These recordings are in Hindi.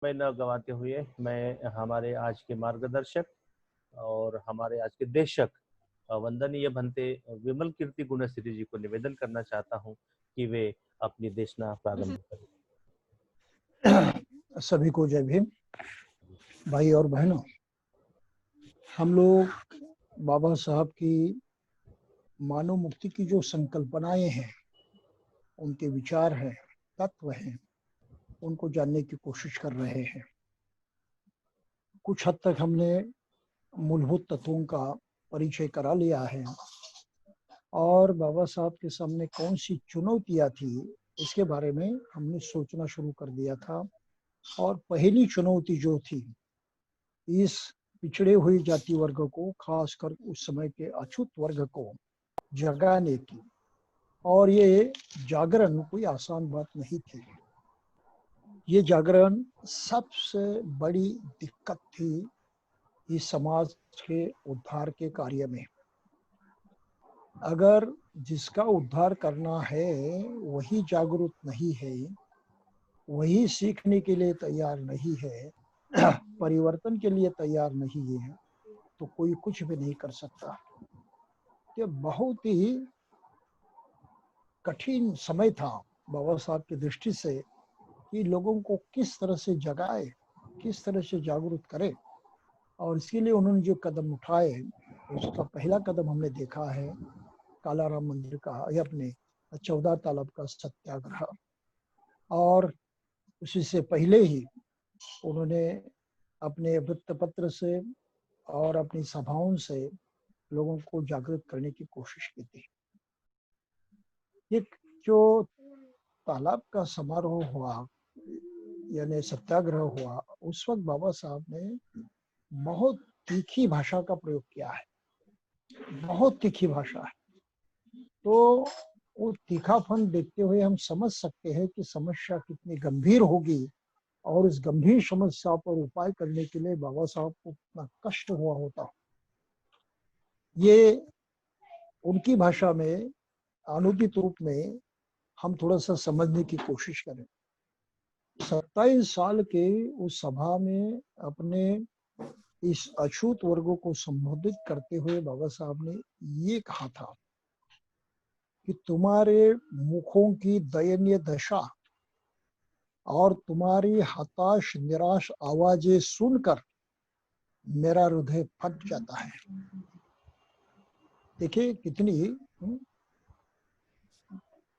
समय न गंवाते हुए मैं हमारे आज के मार्गदर्शक और हमारे आज के देशक वंदनीय भंते विमल कीर्ति गुणश्री जी को निवेदन करना चाहता हूं कि वे अपनी देशना प्रारंभ करें। सभी को जय भीम। भाई और बहनों, हम लोग बाबा साहब की मानव मुक्ति की जो संकल्पनाएं हैं, उनके विचार हैं, तत्व हैं, उनको जानने की कोशिश कर रहे हैं। कुछ हद तक हमने मूलभूत तत्वों का परिचय करा लिया है और बाबा साहब के सामने कौन सी चुनौतियां थी, इसके बारे में हमने सोचना शुरू कर दिया था। और पहली चुनौती जो थी, इस पिछड़े हुए जाति वर्ग को, खासकर उस समय के अछूत वर्ग को जगाने की, और ये जागरण कोई आसान बात नहीं थी। ये जागरण सबसे बड़ी दिक्कत थी इस समाज के उद्धार के कार्य में। अगर जिसका उद्धार करना है वही जागरूक नहीं है, वही सीखने के लिए तैयार नहीं है, परिवर्तन के लिए तैयार नहीं है, तो कोई कुछ भी नहीं कर सकता। ये बहुत ही कठिन समय था बाबा साहब की दृष्टि से कि लोगों को किस तरह से जगाए, किस तरह से जागरूक करे। और इसके लिए उन्होंने जो कदम उठाए, उसका पहला कदम हमने देखा है कालाराम मंदिर का, अपने 14 तालाब का सत्याग्रह। और उसी से पहले ही उन्होंने अपने वृत्तपत्र से और अपनी सभाओं से लोगों को जागृत करने की कोशिश की थी। एक जो तालाब का समारोह हुआ, यानी सत्याग्रह हुआ, उस वक्त बाबा साहब ने बहुत तीखी भाषा का प्रयोग किया है, बहुत तीखी भाषा है। तो वो तीखापन देखते हुए हम समझ सकते हैं कि समस्या कितनी गंभीर होगी, और इस गंभीर समस्या पर उपाय करने के लिए बाबा साहब को कितना कष्ट हुआ होता। ये उनकी भाषा में, अनुदित रूप में हम थोड़ा सा समझने की कोशिश करें। 27 साल के उस सभा में अपने इस अछूत वर्गों को संबोधित करते हुए बाबा साहब ने ये कहा था कि तुम्हारे मुखों की दयनीय दशा और तुम्हारी हताश निराश आवाजें सुनकर मेरा हृदय फट जाता है। देखिए कितनी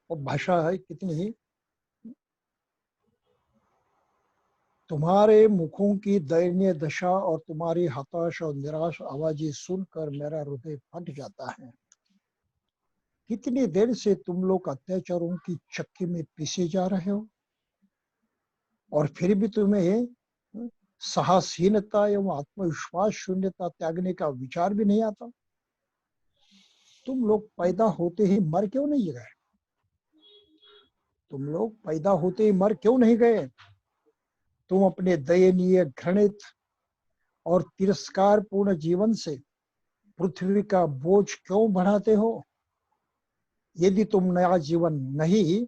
भाषा है, कितनी। तुम्हारे मुखों की दयनीय दशा और तुम्हारी हताश और निराश आवाजें सुनकर मेरा हृदय फट जाता है। कितनी देर से तुम लोग अत्याचारों की चक्की में पीसे जा रहे हो, और फिर भी तुम्हें साहसहीनता एवं आत्मविश्वास शून्यता त्यागने का विचार भी नहीं आता। तुम लोग पैदा होते ही मर क्यों नहीं गए? तुम लोग पैदा होते ही मर क्यों नहीं गए? तुम अपने दयनीय, घृणित और तिरस्कारपूर्ण जीवन से पृथ्वी का बोझ क्यों बढ़ाते हो? यदि तुम नया जीवन नहीं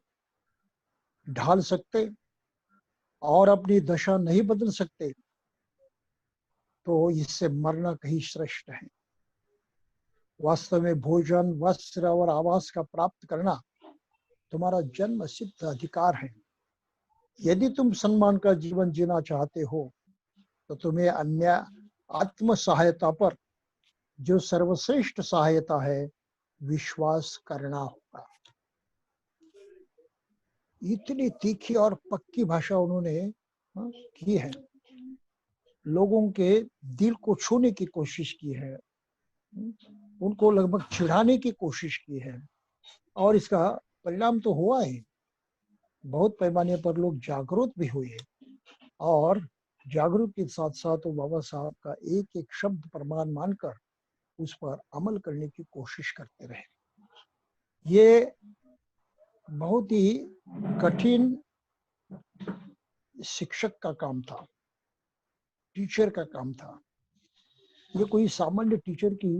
ढाल सकते और अपनी दशा नहीं बदल सकते, तो इससे मरना कहीं श्रेष्ठ है। वास्तव में भोजन, वस्त्र और आवास का प्राप्त करना तुम्हारा जन्म सिद्ध अधिकार है। यदि तुम सम्मान का जीवन जीना चाहते हो, तो तुम्हें अन्य आत्म सहायता पर, जो सर्वश्रेष्ठ सहायता है, विश्वास करना होगा। इतनी तीखी और पक्की भाषा उन्होंने की है, लोगों के दिल को छूने की कोशिश की है, उनको लगभग चिढ़ाने की कोशिश की है। और इसका परिणाम तो हुआ है, बहुत पैमाने पर लोग जागरूक भी हुए, और जागरूक के साथ साथ वो बाबा साहब का एक एक शब्द प्रमाण मानकर उस पर अमल करने की कोशिश करते रहे। ये बहुत ही कठिन शिक्षक का काम था, टीचर का काम था। ये कोई सामान्य टीचर की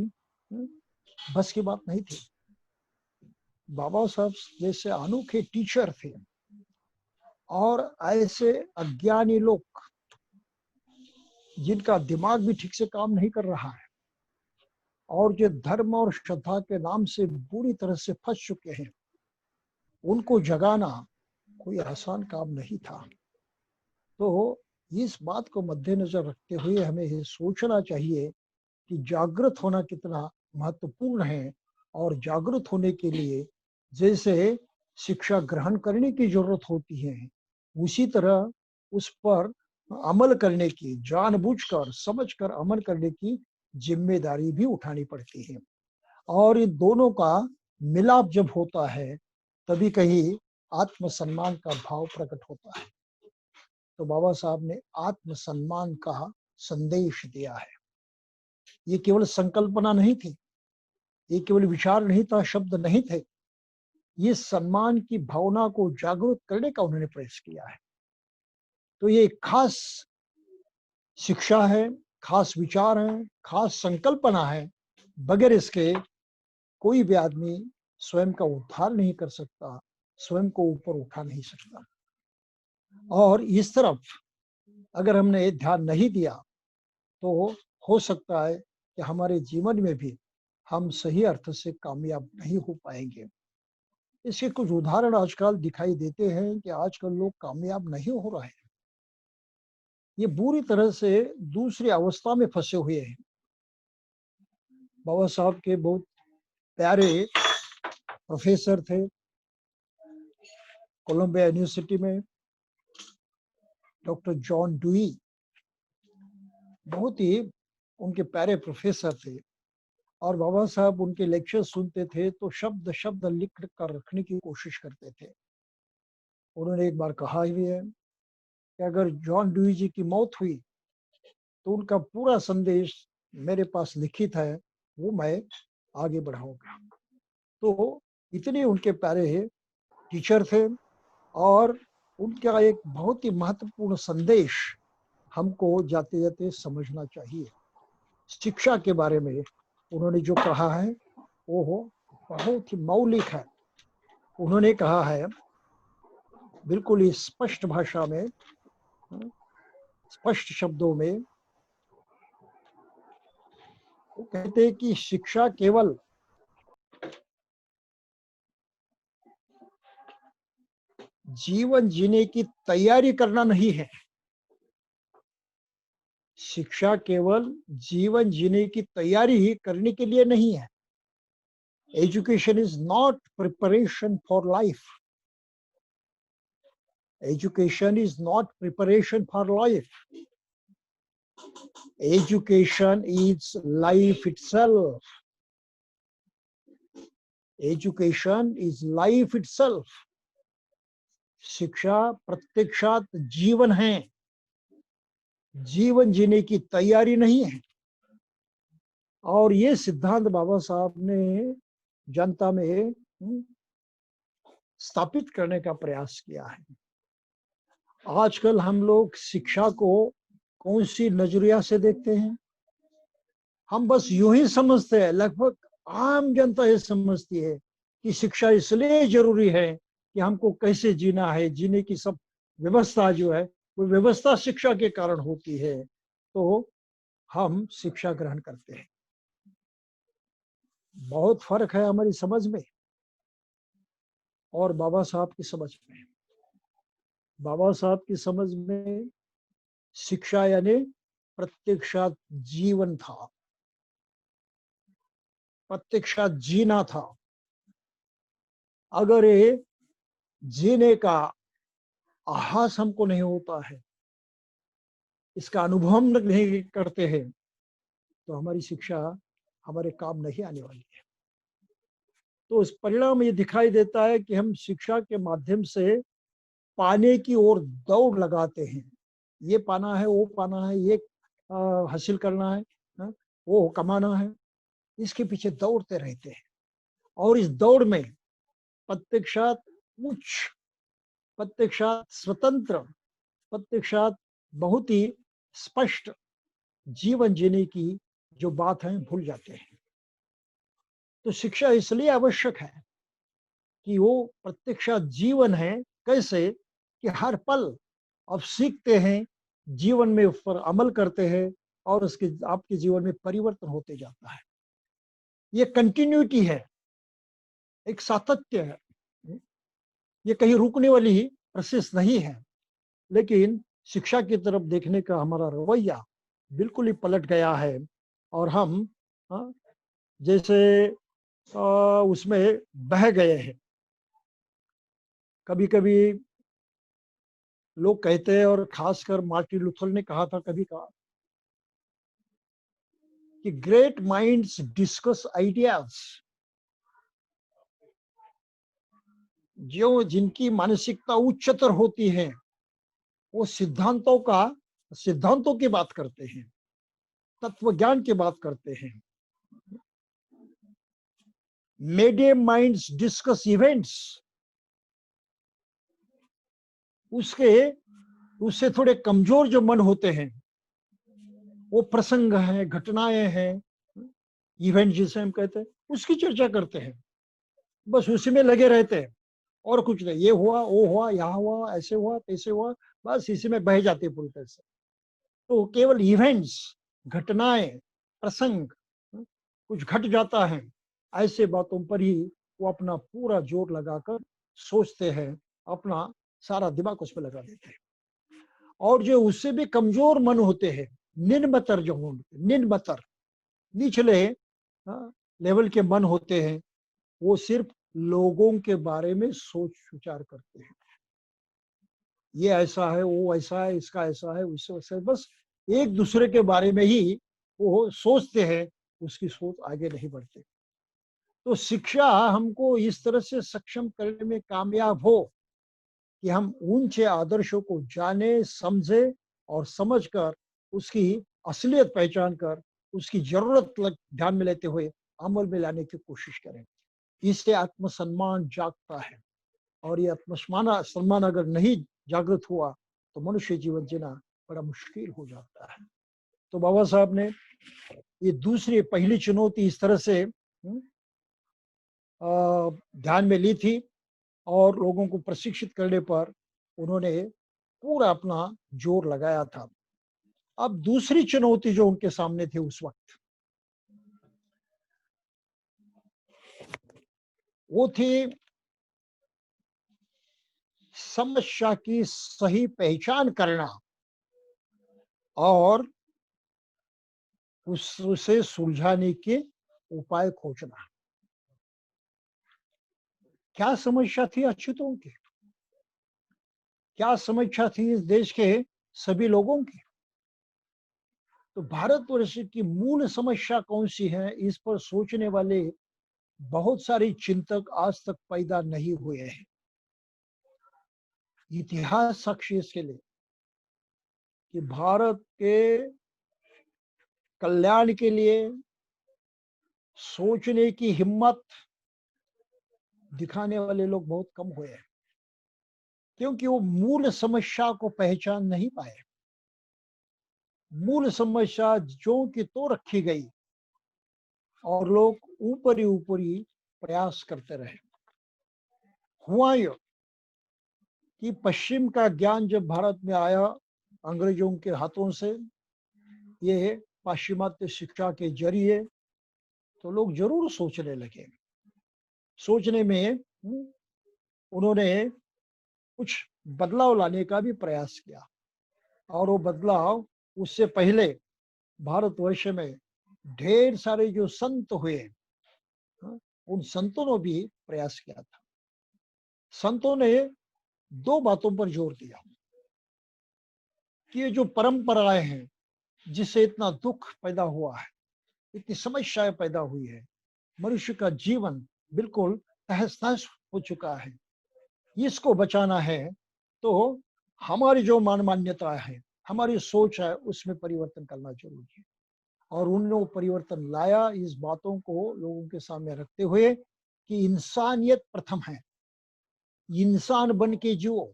बस की बात नहीं थी। बाबा साहब जैसे अनोखे टीचर थे, और ऐसे अज्ञानी लोग जिनका दिमाग भी ठीक से काम नहीं कर रहा है और जो धर्म और श्रद्धा के नाम से बुरी तरह से फंस चुके हैं, उनको जगाना कोई आसान काम नहीं था। तो इस बात को मद्देनजर रखते हुए हमें ये सोचना चाहिए कि जागृत होना कितना महत्वपूर्ण है, और जागृत होने के लिए जैसे शिक्षा ग्रहण करने की जरूरत होती है, उसी तरह उस पर अमल करने की, जानबूझकर समझकर अमल करने की जिम्मेदारी भी उठानी पड़ती है। और इन दोनों का मिलाप जब होता है, तभी कहीं आत्मसम्मान का भाव प्रकट होता है। तो बाबा साहब ने आत्मसम्मान का संदेश दिया है। ये केवल संकल्पना नहीं थी, ये केवल विचार नहीं था, शब्द नहीं थे, ये सम्मान की भावना को जागरूक करने का उन्होंने प्रयास किया है। तो ये खास शिक्षा है, खास विचार है, खास संकल्पना है। बगैर इसके कोई भी आदमी स्वयं का उद्धार नहीं कर सकता, स्वयं को ऊपर उठा नहीं सकता। और इस तरफ अगर हमने ध्यान नहीं दिया तो हो सकता है कि हमारे जीवन में भी हम सही अर्थ से कामयाब नहीं हो पाएंगे। इसके कुछ उदाहरण आजकल दिखाई देते हैं कि आजकल लोग कामयाब नहीं हो रहे हैं। ये बुरी तरह से दूसरी अवस्था में फंसे हुए हैं। बाबा साहब के बहुत प्यारे प्रोफेसर थे कोलंबिया यूनिवर्सिटी में, डॉक्टर जॉन डुई, बहुत ही उनके प्यारे प्रोफेसर थे। और बाबा साहब उनके लेक्चर सुनते थे तो शब्द शब्द लिख कर रखने की कोशिश करते थे। उन्होंने एक बार कहा भी है कि अगर जॉन डुई जी की मौत हुई तो उनका पूरा संदेश मेरे पास लिखित है, वो मैं आगे बढ़ाऊंगा। तो इतने उनके प्यारे टीचर थे, और उनका एक बहुत ही महत्वपूर्ण संदेश हमको जाते जाते समझना चाहिए। शिक्षा के बारे में उन्होंने जो कहा है वो बहुत ही मौलिक है। उन्होंने कहा है बिल्कुल ही स्पष्ट भाषा में, स्पष्ट शब्दों में, वो कहते हैं कि शिक्षा केवल जीवन जीने की तैयारी करना नहीं है। शिक्षा केवल जीवन जीने की तैयारी ही करने के लिए नहीं है। Education is not preparation for life. Education is not preparation for life. Education is life itself. Education is life itself. शिक्षा प्रत्यक्षात जीवन है, जीवन जीने की तैयारी नहीं है। और ये सिद्धांत बाबा साहब ने जनता में स्थापित करने का प्रयास किया है। आजकल हम लोग शिक्षा को कौन सी नजरिया से देखते हैं? हम बस यूं ही समझते हैं, लगभग आम जनता ये समझती है कि शिक्षा इसलिए जरूरी है कि हमको कैसे जीना है, जीने की सब व्यवस्था जो है वो व्यवस्था शिक्षा के कारण होती है, तो हम शिक्षा ग्रहण करते हैं। बहुत फर्क है हमारी समझ में और बाबा साहब की समझ में। बाबा साहब की समझ में शिक्षा यानी प्रत्यक्षात जीवन था, प्रत्यक्षात जीना था। अगर ये जीने का आभास हमको नहीं होता है, इसका अनुभव हम नहीं करते हैं, तो हमारी शिक्षा हमारे काम नहीं आने वाली है। तो इस परिणाम ये दिखाई देता है कि हम शिक्षा के माध्यम से पाने की ओर दौड़ लगाते हैं। ये पाना है, वो पाना है, ये हासिल करना है, वो कमाना है, इसके पीछे दौड़ते रहते हैं। और इस दौड़ में प्रत्यक्षात उच्च, प्रत्यक्षात स्वतंत्र, प्रत्यक्षात बहुत ही स्पष्ट जीवन जीने की जो बात है भूल जाते हैं। तो शिक्षा इसलिए आवश्यक है कि वो प्रत्यक्षात जीवन है। कैसे? कि हर पल अब सीखते हैं, जीवन में उस पर अमल करते हैं और उसके आपके जीवन में परिवर्तन होते जाता है। ये कंटिन्यूटी है, एक सातत्य है, ये कहीं रुकने वाली प्रोसेस नहीं है। लेकिन शिक्षा की तरफ देखने का हमारा रवैया बिल्कुल ही पलट गया है और हम जैसे उसमें बह गए हैं। कभी कभी लोग कहते हैं, और खासकर मार्टिन लूथर ने कहा था, कभी कहा कि ग्रेट माइंड्स डिस्कस आइडियाज। जो जिनकी मानसिकता उच्चतर होती है वो सिद्धांतों की बात करते हैं, तत्व ज्ञान की बात करते हैं। Medium minds discuss events. उससे थोड़े कमजोर जो मन होते हैं वो प्रसंग है, घटनाएं हैं, इवेंट जिसे हम कहते हैं, उसकी चर्चा करते हैं, बस उसी में लगे रहते हैं और कुछ नहीं। ये हुआ, वो हुआ, यहाँ हुआ, ऐसे हुआ, तैसे हुआ, बस इसी में बह जाते पूरी तरह से। तो केवल इवेंट्स, घटनाएं, प्रसंग, कुछ घट जाता है, ऐसे बातों पर ही वो अपना पूरा जोर लगाकर सोचते हैं, अपना सारा दिमाग उस पर लगा देते हैं। और जो उससे भी कमजोर मन होते हैं, निम्नतर जो होते, निम्नतर निचले लेवल के मन होते हैं, वो सिर्फ लोगों के बारे में सोच विचार करते हैं। ये ऐसा है, वो ऐसा है, इसका ऐसा है, उससे वैसा है, बस एक दूसरे के बारे में ही वो सोचते हैं, उसकी सोच आगे नहीं बढ़ती। तो शिक्षा हमको इस तरह से सक्षम करने में कामयाब हो कि हम ऊंचे आदर्शों को जाने, समझे और समझकर उसकी असलियत पहचान कर उसकी जरूरत ध्यान में लेते हुए अमल में लाने की कोशिश करें। इससे आत्मसम्मान जागता है, और ये आत्मसम्मान अगर नहीं जागृत हुआ तो मनुष्य जीवन जीना बड़ा मुश्किल हो जाता है। तो बाबा साहब ने ये दूसरी पहली चुनौती इस तरह से ध्यान में ली थी, और लोगों को प्रशिक्षित करने पर उन्होंने पूरा अपना जोर लगाया था। अब दूसरी चुनौती जो उनके सामने थी उस वक्त, वो थी समस्या की सही पहचान करना और उसे सुलझाने के उपाय खोजना। क्या समस्या थी अच्युतों की? क्या समस्या थी इस देश के सभी लोगों की? तो भारतवर्ष की मूल समस्या कौन सी है, इस पर सोचने वाले बहुत सारे चिंतक आज तक पैदा नहीं हुए हैं। इतिहास साक्षी इसके लिए कि भारत के कल्याण के लिए सोचने की हिम्मत दिखाने वाले लोग बहुत कम हुए हैं, क्योंकि वो मूल समस्या को पहचान नहीं पाए। मूल समस्या जो कि तो रखी गई और लोग ऊपर ही प्रयास करते रहे। हुआ यो कि पश्चिम का ज्ञान जब भारत में आया अंग्रेजों के हाथों से, ये पाश्चिमात्य शिक्षा के जरिए, तो लोग जरूर सोचने लगे। सोचने में उन्होंने कुछ बदलाव लाने का भी प्रयास किया, और वो बदलाव उससे पहले भारतवर्ष में ढेर सारे जो संत हुए, उन संतों ने भी प्रयास किया था। संतों ने दो बातों पर जोर दिया कि ये जो परंपराएं हैं, जिससे इतना दुख पैदा हुआ है, इतनी समस्याएं पैदा हुई है, मनुष्य का जीवन बिल्कुल तहस नहस हो चुका है, इसको बचाना है तो हमारी जो मान्यता है, हमारी सोच है, उसमें परिवर्तन करना जरूरी है। और उन्होंने परिवर्तन लाया, इस बातों को लोगों के सामने रखते हुए कि इंसानियत प्रथम है, इंसान बन के जियो,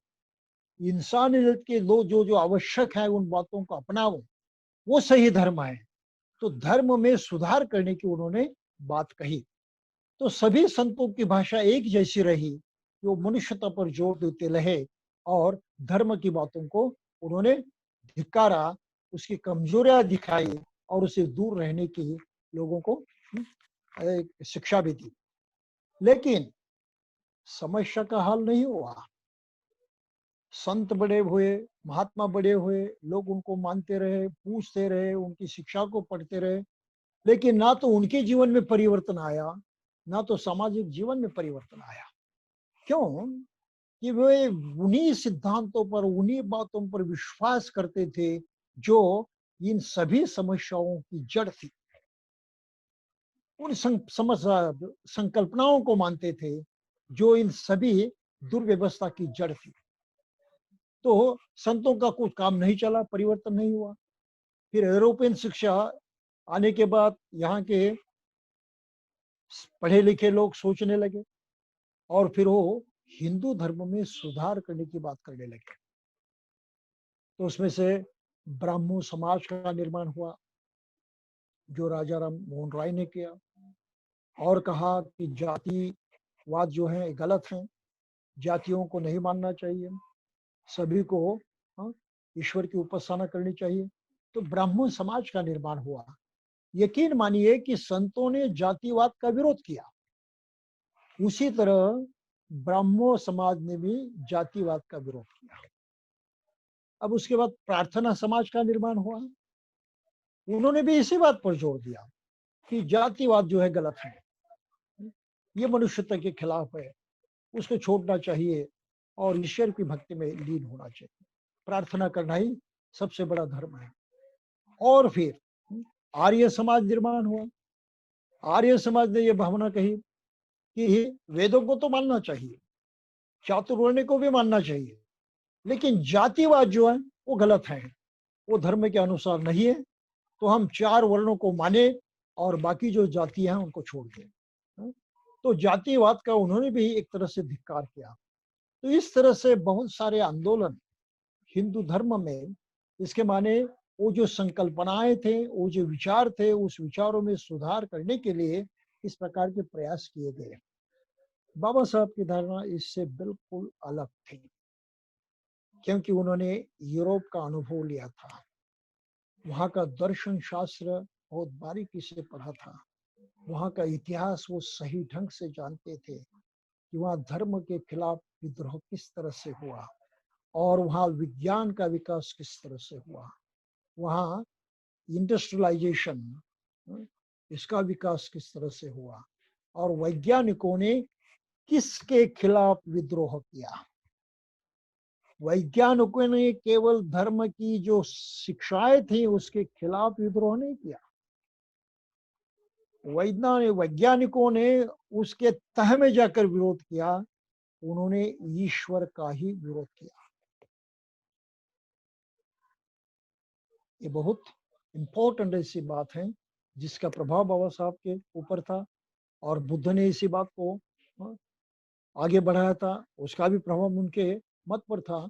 इंसानियत के लो जो जो आवश्यक है उन बातों को अपनाओ, वो सही धर्म है। तो धर्म में सुधार करने की उन्होंने बात कही। तो सभी संतों की भाषा एक जैसी रही, वो मनुष्यता पर जोर देते रहे और धर्म की बातों को उन्होंने धिक्कारा, उसकी कमजोरियां दिखाई और उसे दूर रहने की लोगों को एक शिक्षा भी दी। लेकिन समस्या का हल नहीं हुआ। संत बड़े हुए, महात्मा बड़े हुए, लोग उनको मानते रहे, पूछते रहे, उनकी शिक्षा को पढ़ते रहे, लेकिन ना तो उनके जीवन में परिवर्तन आया, ना तो सामाजिक जीवन में परिवर्तन आया। क्यों? कि वे उन्हीं सिद्धांतों पर, उन्हीं बातों पर विश्वास करते थे जो इन सभी समस्याओं की जड़ थी। उन संकल्पनाओं को मानते थे जो इन सभी दुर्व्यवस्था की जड़ थी। तो संतों का कुछ काम नहीं चला, परिवर्तन नहीं हुआ। फिर यूरोपियन शिक्षा आने के बाद यहाँ के पढ़े लिखे लोग सोचने लगे और फिर वो हिंदू धर्म में सुधार करने की बात करने लगे। तो उसमें से ब्राह्मण समाज का निर्माण हुआ, जो राजा राम मोहन राय ने किया, और कहा कि जातिवाद जो है गलत है, जातियों को नहीं मानना चाहिए, सभी को ईश्वर की उपासना करनी चाहिए। तो ब्राह्मण समाज का निर्माण हुआ। यकीन मानिए कि संतों ने जातिवाद का विरोध किया, उसी तरह ब्राह्मण समाज ने भी जातिवाद का विरोध किया। अब उसके बाद प्रार्थना समाज का निर्माण हुआ। उन्होंने भी इसी बात पर जोर दिया कि जातिवाद जो है गलत है, ये मनुष्यता के खिलाफ है, उसको छोड़ना चाहिए और ईश्वर की भक्ति में लीन होना चाहिए। प्रार्थना करना ही सबसे बड़ा धर्म है। और फिर आर्य समाज निर्माण हुआ। आर्य समाज ने यह भावना कही कि वेदों को तो मानना चाहिए, चातुर्वर्ण को भी मानना चाहिए, लेकिन जातिवाद जो है वो गलत है, वो धर्म के अनुसार नहीं है। तो हम 4 वर्णों को माने और बाकी जो जातियां हैं उनको छोड़ दें। तो जातिवाद का उन्होंने भी एक तरह से धिक्कार किया। तो इस तरह से बहुत सारे आंदोलन हिंदू धर्म में, इसके माने वो जो संकल्पनाएं थे, वो जो विचार थे, उस विचारों में सुधार करने के लिए इस प्रकार के प्रयास किए गए। बाबा साहब की धारणा इससे बिल्कुल अलग थी, क्योंकि उन्होंने यूरोप का अनुभव लिया था, वहाँ का दर्शन शास्त्र बहुत बारीकी से पढ़ा था, वहाँ का इतिहास वो सही ढंग से जानते थे कि वहाँ धर्म के खिलाफ विद्रोह किस तरह से हुआ और वहाँ विज्ञान का विकास किस तरह से हुआ, वहाँ इंडस्ट्रियलाइजेशन, इसका विकास किस तरह से हुआ, और वैज्ञानिकों ने किसके खिलाफ विद्रोह किया। वैज्ञानिकों ने केवल धर्म की जो शिक्षाएं थी उसके खिलाफ विद्रोह नहीं किया, वैज्ञानिकों ने उसके तह में जाकर विरोध किया, उन्होंने ईश्वर का ही विरोध किया। ये बहुत इंपॉर्टेंट ऐसी बात है जिसका प्रभाव बाबा साहब के ऊपर था, और बुद्ध ने इसी बात को आगे बढ़ाया था, उसका भी प्रभाव उनके मत पर था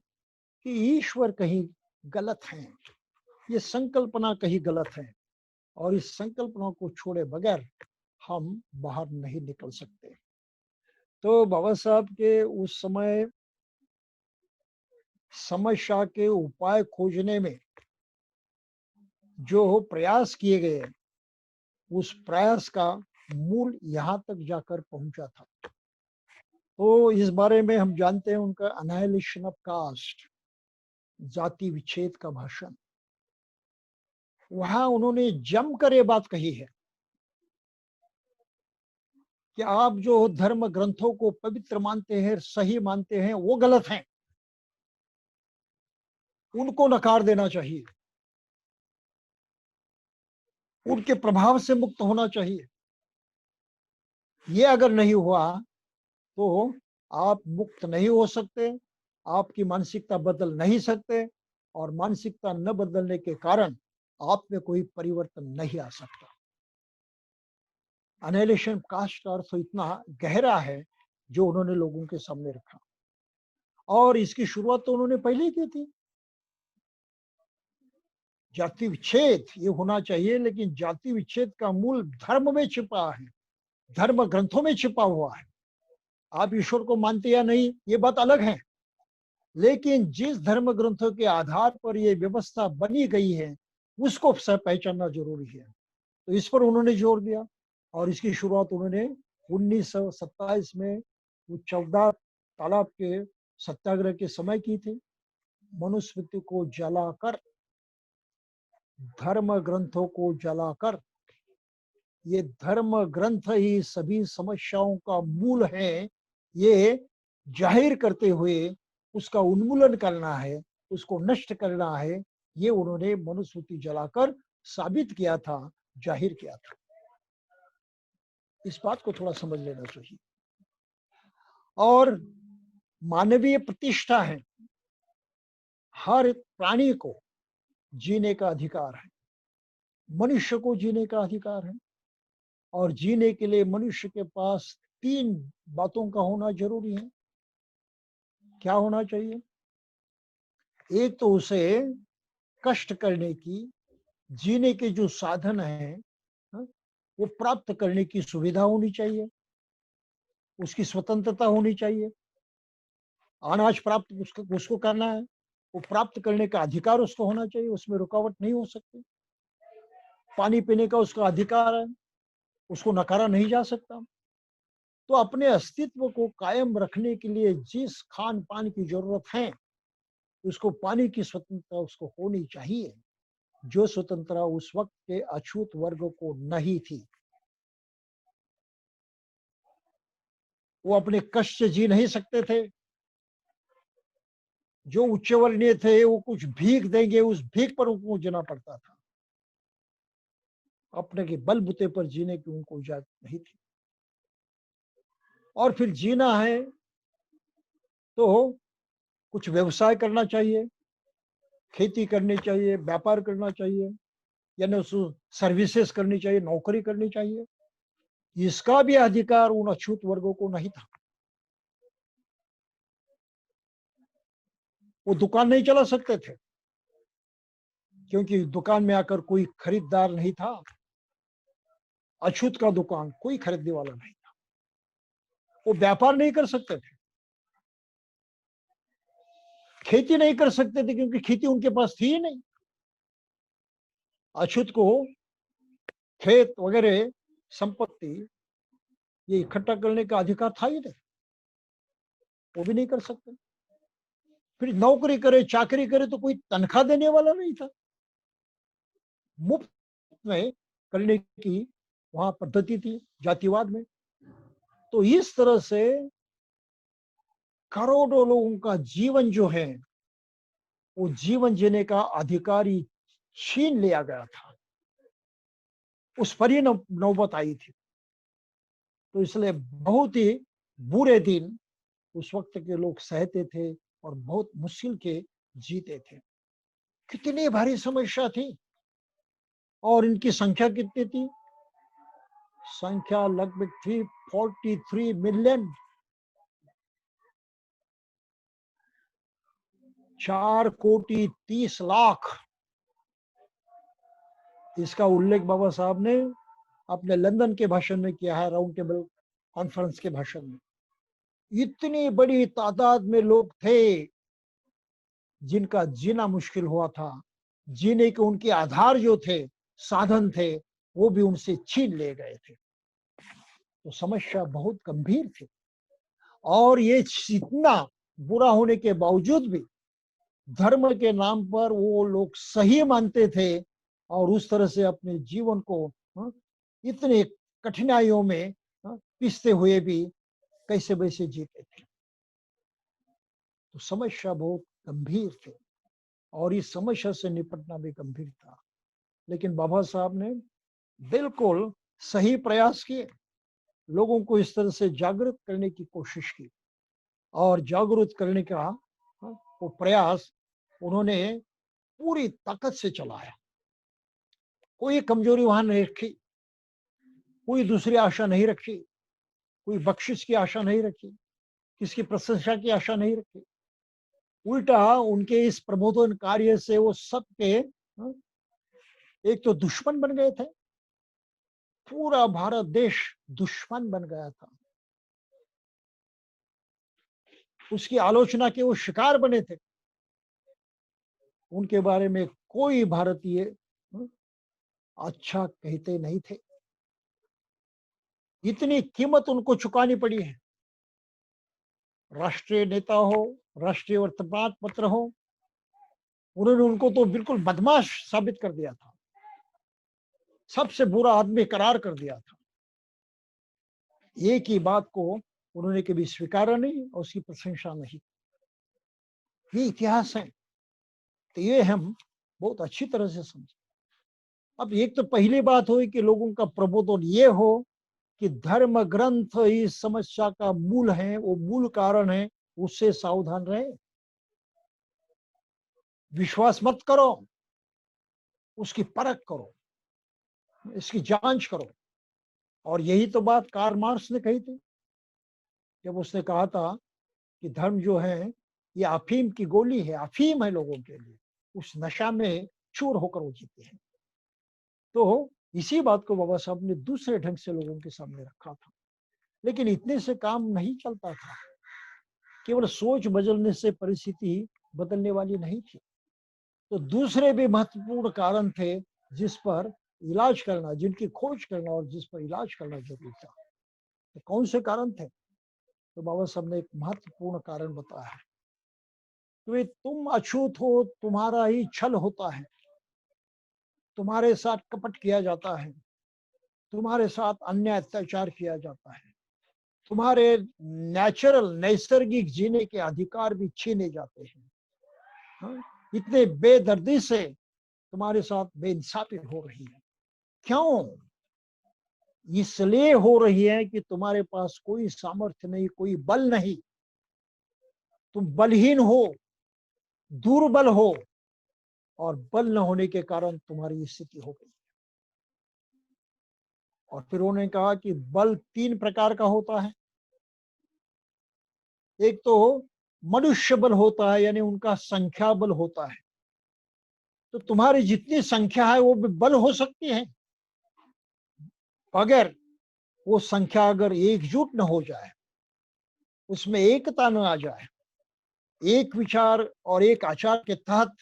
कि ईश्वर कहीं गलत है, ये संकल्पना कहीं गलत है, और इस संकल्पना को छोड़े बगैर हम बाहर नहीं निकल सकते। तो बाबा साहब के उस समय समस्या के उपाय खोजने में जो प्रयास किए गए, उस प्रयास का मूल यहाँ तक जाकर पहुंचा था। तो इस बारे में हम जानते हैं उनका अनाइलेशन ऑफ कास्ट, जाति विच्छेद का भाषण, वहां उन्होंने जमकर ये बात कही है कि आप जो धर्म ग्रंथों को पवित्र मानते हैं, सही मानते हैं, वो गलत हैं, उनको नकार देना चाहिए, उनके प्रभाव से मुक्त होना चाहिए। ये अगर नहीं हुआ तो आप मुक्त नहीं हो सकते, आपकी मानसिकता बदल नहीं सकते, और मानसिकता न बदलने के कारण आप में कोई परिवर्तन नहीं आ सकता। अनाइलेशन कास्ट का अर्थ इतना गहरा है जो उन्होंने लोगों के सामने रखा, और इसकी शुरुआत तो उन्होंने पहले ही की थी। जाति विच्छेद ये होना चाहिए, लेकिन जाति विच्छेद का मूल धर्म में छिपा है, धर्म ग्रंथों में छिपा हुआ है। आप ईश्वर को मानते या नहीं ये बात अलग है, लेकिन जिस धर्म ग्रंथों के आधार पर ये व्यवस्था बनी गई है उसको पहचानना जरूरी है। तो इस पर उन्होंने जोर दिया और इसकी शुरुआत उन्होंने 1927 में वो 14 तालाब के सत्याग्रह के समय की थी। मनुस्मृति को जलाकर, धर्म ग्रंथों को जलाकर, ये धर्म ग्रंथ ही सभी समस्याओं का मूल है, ये जाहिर करते हुए उसका उन्मूलन करना है, उसको नष्ट करना है, ये उन्होंने मनुस्मृति जलाकर साबित किया था, जाहिर किया था। इस बात को थोड़ा समझ लेना चाहिए। और मानवीय प्रतिष्ठा है, हर प्राणी को जीने का अधिकार है, मनुष्य को जीने का अधिकार है। और जीने के लिए मनुष्य के पास 3 बातों का होना जरूरी है। क्या होना चाहिए? एक तो उसे कष्ट करने की, जीने के जो साधन है वो प्राप्त करने की सुविधा होनी चाहिए, उसकी स्वतंत्रता होनी चाहिए। अनाज प्राप्त उसको करना है, वो प्राप्त करने का अधिकार उसको होना चाहिए, उसमें रुकावट नहीं हो सकती। पानी पीने का उसका अधिकार है, उसको नकारा नहीं जा सकता। तो अपने अस्तित्व को कायम रखने के लिए जिस खान पान की जरूरत है, उसको पाने की स्वतंत्रता उसको होनी चाहिए, जो स्वतंत्रता उस वक्त के अछूत वर्ग को नहीं थी। वो अपने कष्ट से जी नहीं सकते थे। जो उच्च वर्णीय थे वो कुछ भीख देंगे, उस भीख पर उनको जीना पड़ता था। अपने के बलबूते पर जीने की उनको इजाजत नहीं थी। और फिर जीना है तो कुछ व्यवसाय करना चाहिए, खेती करनी चाहिए, व्यापार करना चाहिए, यानी सर्विसेज करनी चाहिए, नौकरी करनी चाहिए। इसका भी अधिकार उन अछूत वर्गों को नहीं था। वो दुकान नहीं चला सकते थे, क्योंकि दुकान में आकर कोई खरीदार नहीं था। अछूत का दुकान, कोई खरीदने वाला नहीं था। वो व्यापार नहीं कर सकते थे, खेती नहीं कर सकते थे, क्योंकि खेती उनके पास थी ही नहीं। अछूत को खेत वगैरह संपत्ति ये इकट्ठा करने का अधिकार था ही नहीं, वो भी नहीं कर सकते। फिर नौकरी करे, चाकरी करे तो कोई तनख्वाह देने वाला नहीं था, मुफ्त में करने की वहां पद्धति थी जातिवाद में। तो इस तरह से करोड़ों लोगों का जीवन जो है वो जीवन जीने का अधिकार ही छीन लिया गया था। उस पर ही नौबत आई थी। तो इसलिए बहुत ही बुरे दिन उस वक्त के लोग सहते थे और बहुत मुश्किल के जीते थे। कितनी भारी समस्या थी। और इनकी संख्या कितनी थी? संख्या लगभग थी 43 मिलियन। 4,30,00,000। इसका उल्लेख बाबा साहब ने अपने लंदन के भाषण में किया है, राउंड टेबल कॉन्फ्रेंस के भाषण में। इतनी बड़ी तादाद में लोग थे जिनका जीना मुश्किल हुआ था, जीने के उनके आधार जो थे, साधन थे, वो भी उनसे छीन ले गए थे। तो समस्या बहुत गंभीर थी। और ये इतना बुरा होने के बावजूद भी धर्म के नाम पर वो लोग सही मानते थे और उस तरह से अपने जीवन को इतने कठिनाइयों में पिसते हुए भी कैसे वैसे जीते थे। तो समस्या बहुत गंभीर थी और इस समस्या से निपटना भी गंभीर था। लेकिन बाबा साहब ने बिल्कुल सही प्रयास किए, लोगों को इस तरह से जागृत करने की कोशिश की और जागृत करने का वो प्रयास उन्होंने पूरी ताकत से चलाया। कोई कमजोरी वहां नहीं रखी, कोई दूसरी आशा नहीं रखी, कोई बख्शिश की आशा नहीं रखी, किसकी प्रशंसा की आशा नहीं रखी। उल्टा उनके इस प्रबोधन कार्य से वो सबके एक तो दुश्मन बन गए थे, पूरा भारत देश दुश्मन बन गया था। उसकी आलोचना के वो शिकार बने थे, उनके बारे में कोई भारतीय अच्छा कहते नहीं थे। इतनी कीमत उनको चुकानी पड़ी है। राष्ट्रीय नेता हो, राष्ट्रीय वर्तमान पत्र हो, उन्होंने उनको तो बिल्कुल बदमाश साबित कर दिया था, सबसे बुरा आदमी करार कर दिया था। एक ही बात को उन्होंने कभी स्वीकारा नहीं और उसकी प्रशंसा नहीं। ये इतिहास है, तो ये हम बहुत अच्छी तरह से समझे। अब एक तो पहली बात हुई कि लोगों का प्रबोधन ये हो कि धर्म ग्रंथ इस समस्या का मूल है, वो मूल कारण है, उससे सावधान रहे। विश्वास मत करो, उसकी परख करो, इसकी जांच करो। और यही तो बात कार्ल मार्क्स ने कही थी, जब उसने कहा था कि धर्म जो है ये अफीम की गोली है, अफीम है लोगों के लिए, उस नशा में चूर होकर वो जीते हैं। तो इसी बात को बाबा साहब ने दूसरे ढंग से लोगों के सामने रखा था। लेकिन इतने से काम नहीं चलता था, केवल सोच बदलने से परिस्थिति बदलने वाली नहीं थी। तो दूसरे भी महत्वपूर्ण कारण थे जिस पर इलाज करना, जिनकी खोज करना और जिस पर इलाज करना जरूरी था। तो कौन से कारण थे? तो बाबा साहब ने एक महत्वपूर्ण कारण बताया है कि तुम अछूत हो, तुम्हारा ही छल होता है, तुम्हारे साथ कपट किया जाता है, तुम्हारे साथ अन्य अत्याचार किया जाता है, तुम्हारे नैसर्गिक जीने के अधिकार भी छीने जाते हैं। हाँ? इतने बेदर्दी से तुम्हारे साथ बेइंसाफी हो रही है। क्यों? इसलिए हो रही है कि तुम्हारे पास कोई सामर्थ्य नहीं, कोई बल नहीं, तुम बलहीन हो, दुर्बल हो, और बल न होने के कारण तुम्हारी स्थिति हो गई। और फिर उन्होंने कहा कि बल 3 प्रकार का होता है। एक तो मनुष्य बल होता है, यानी उनका संख्या बल होता है। तो तुम्हारी जितनी संख्या है वो भी बल हो सकती है, अगर वो संख्या अगर एकजुट न हो जाए, उसमें एकता न आ जाए, एक विचार और एक आचार के तहत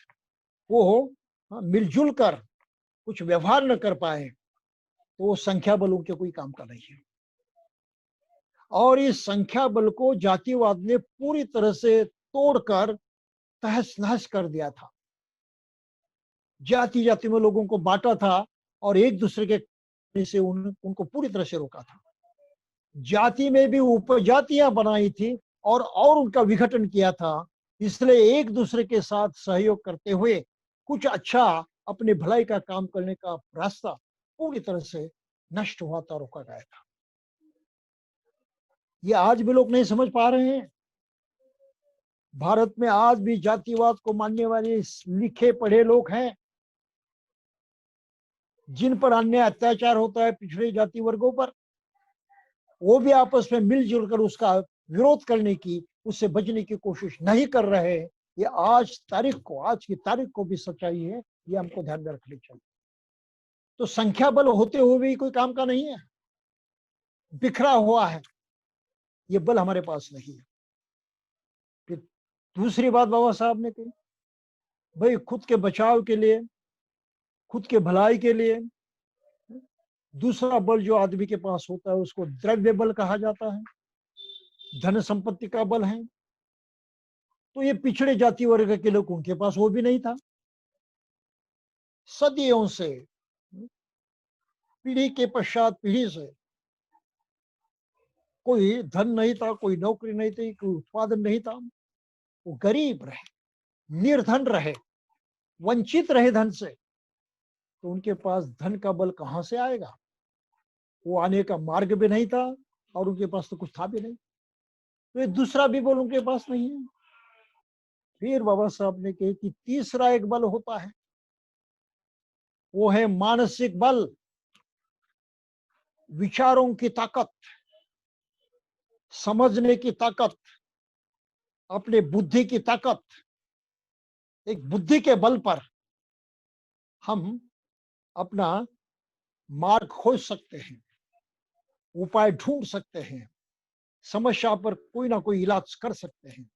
वो मिलजुल कर कुछ व्यवहार न कर पाए, तो वो संख्या बल उनके कोई काम का नहीं है। और इस संख्या बल को जातिवाद ने पूरी तरह से तोड़कर तहस नहस कर दिया था। जाति जाति में लोगों को बांटा था और एक दूसरे के से उनको पूरी तरह से रोका था। जाति में भी उपजातियां बनाई थी और उनका विघटन किया था। इसलिए एक दूसरे के साथ सहयोग करते हुए कुछ अच्छा अपने भलाई का काम करने का रास्ता पूरी तरह से नष्ट हुआ था, रोका गया था। ये आज भी लोग नहीं समझ पा रहे हैं। भारत में आज भी जातिवाद को मानने वाले लिखे पढ़े लोग हैं, जिन पर अन्य अत्याचार होता है पिछड़े जाति वर्गों पर, वो भी आपस में मिलजुल कर उसका विरोध करने की, उससे बचने की कोशिश नहीं कर रहे। ये आज की तारीख को भी सच्चाई है, ये हमको ध्यान में रखनी चाहिए। तो संख्या बल होते हुए भी कोई काम का नहीं है, बिखरा हुआ है, ये बल हमारे पास नहीं है। फिर दूसरी बात बाबा साहब ने कही, भाई खुद के बचाव के लिए, खुद के भलाई के लिए दूसरा बल जो आदमी के पास होता है उसको द्रव्य बल कहा जाता है, धन संपत्ति का बल है। तो ये पिछड़े जाति वर्ग के लोग, उनके पास वो भी नहीं था। सदियों से, पीढ़ी के पश्चात पीढ़ी से, कोई धन नहीं था, कोई नौकरी नहीं थी, कोई उत्पादन नहीं था, वो गरीब रहे, निर्धन रहे, वंचित रहे धन से। तो उनके पास धन का बल कहां से आएगा? वो आने का मार्ग भी नहीं था और उनके पास तो कुछ था भी नहीं। तो ये दूसरा भी बल उनके पास नहीं है। फिर बाबा साहब ने कहा कि तीसरा एक बल होता है, वो है मानसिक बल, विचारों की ताकत, समझने की ताकत, अपने बुद्धि की ताकत। एक बुद्धि के बल पर हम अपना मार्ग खोज सकते हैं, उपाय ढूंढ सकते हैं, समस्या पर कोई ना कोई इलाज कर सकते हैं।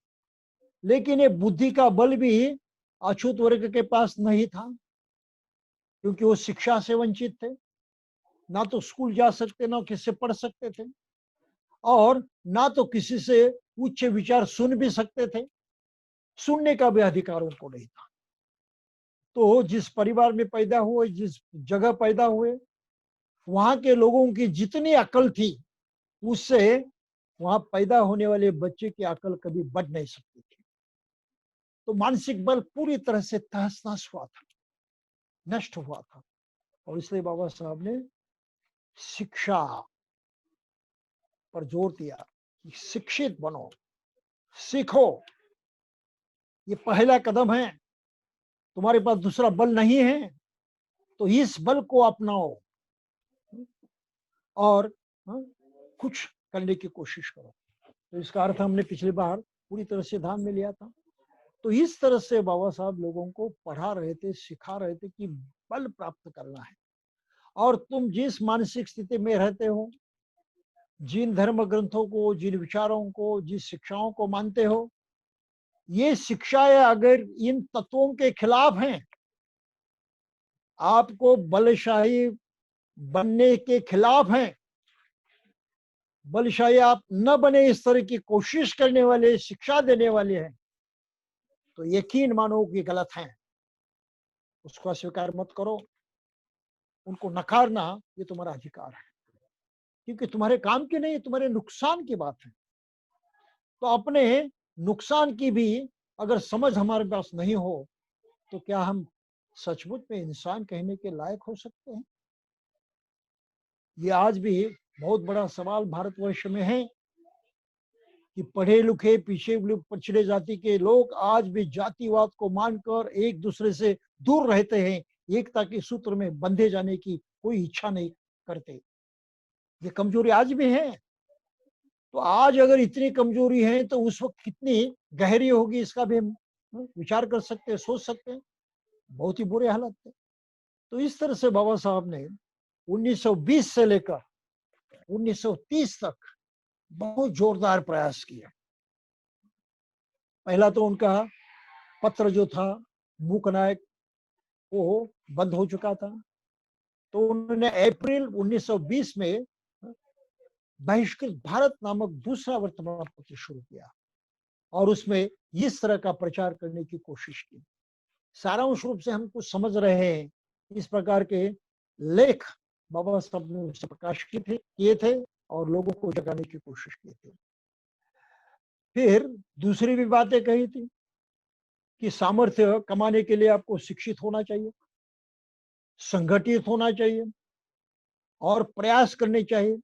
लेकिन ये बुद्धि का बल भी अछूत वर्ग के पास नहीं था, क्योंकि वो शिक्षा से वंचित थे, ना तो स्कूल जा सकते, ना किसी से पढ़ सकते थे, और ना तो किसी से उच्च विचार सुन भी सकते थे, सुनने का भी अधिकार उनको नहीं था। तो जिस परिवार में पैदा हुए, जिस जगह पैदा हुए, वहां के लोगों की जितनी अकल थी, उससे वहां पैदा होने वाले बच्चे की अकल कभी बढ़ नहीं सकती थी। तो मानसिक बल पूरी तरह से तहस नहस हुआ था, नष्ट हुआ था। और इसलिए बाबा साहब ने शिक्षा पर जोर दिया कि शिक्षित बनो, सीखो, ये पहला कदम है। तुम्हारे पास दूसरा बल नहीं है तो इस बल को अपनाओ और कुछ करने की कोशिश करो। तो इसका अर्थ हमने पिछली बार पूरी तरह से ध्यान में लिया था। तो इस तरह से बाबा साहब लोगों को पढ़ा रहे थे, सिखा रहे थे कि बल प्राप्त करना है। और तुम जिस मानसिक स्थिति में रहते हो, जिन धर्म ग्रंथों को, जिन विचारों को, जिस शिक्षाओं को मानते हो, ये शिक्षाएं अगर इन तत्वों के खिलाफ हैं, आपको बलशाही बनने के खिलाफ हैं, बलशाही आप न बने इस तरह की कोशिश करने वाले, शिक्षा देने वाले हैं, तो यकीन मानो कि गलत हैं। उसको अस्वीकार मत करो, उनको नकारना ये तुम्हारा अधिकार है, क्योंकि तुम्हारे काम की नहीं, तुम्हारे नुकसान की बात है। तो अपने नुकसान की भी अगर समझ हमारे पास नहीं हो, तो क्या हम सचमुच में इंसान कहने के लायक हो सकते हैं? ये आज भी बहुत बड़ा सवाल भारतवर्ष में है कि पढ़े लिखे पिछड़े जाति के लोग आज भी जातिवाद को मानकर एक दूसरे से दूर रहते हैं, एकता के सूत्र में बंधे जाने की कोई इच्छा नहीं करते। ये कमजोरी आज भी है। तो आज अगर इतनी कमजोरी है तो उस वक्त कितनी गहरी होगी, इसका भी हम विचार कर सकते हैं, सोच सकते हैं। बहुत ही बुरे हालत थे। तो इस तरह से बाबा साहब ने 1920 से लेकर 1930 तक बहुत जोरदार प्रयास किया। पहला तो उनका पत्र जो था मूकनायक, वो बंद हो चुका था। तो उन्होंने अप्रैल 1920 में बहिष्कृत भारत नामक दूसरा वर्तमान पत्र शुरू किया और उसमें इस तरह का प्रचार करने की कोशिश की। सारांश रूप से हम कुछ समझ रहे हैं, इस प्रकार के लेख बाबा साहब ने उसे प्रकाशित किए थे और लोगों को जगाने की कोशिश की थी। फिर दूसरी भी बातें कही थी कि सामर्थ्य कमाने के लिए आपको शिक्षित होना चाहिए, संगठित होना चाहिए और प्रयास करने चाहिए,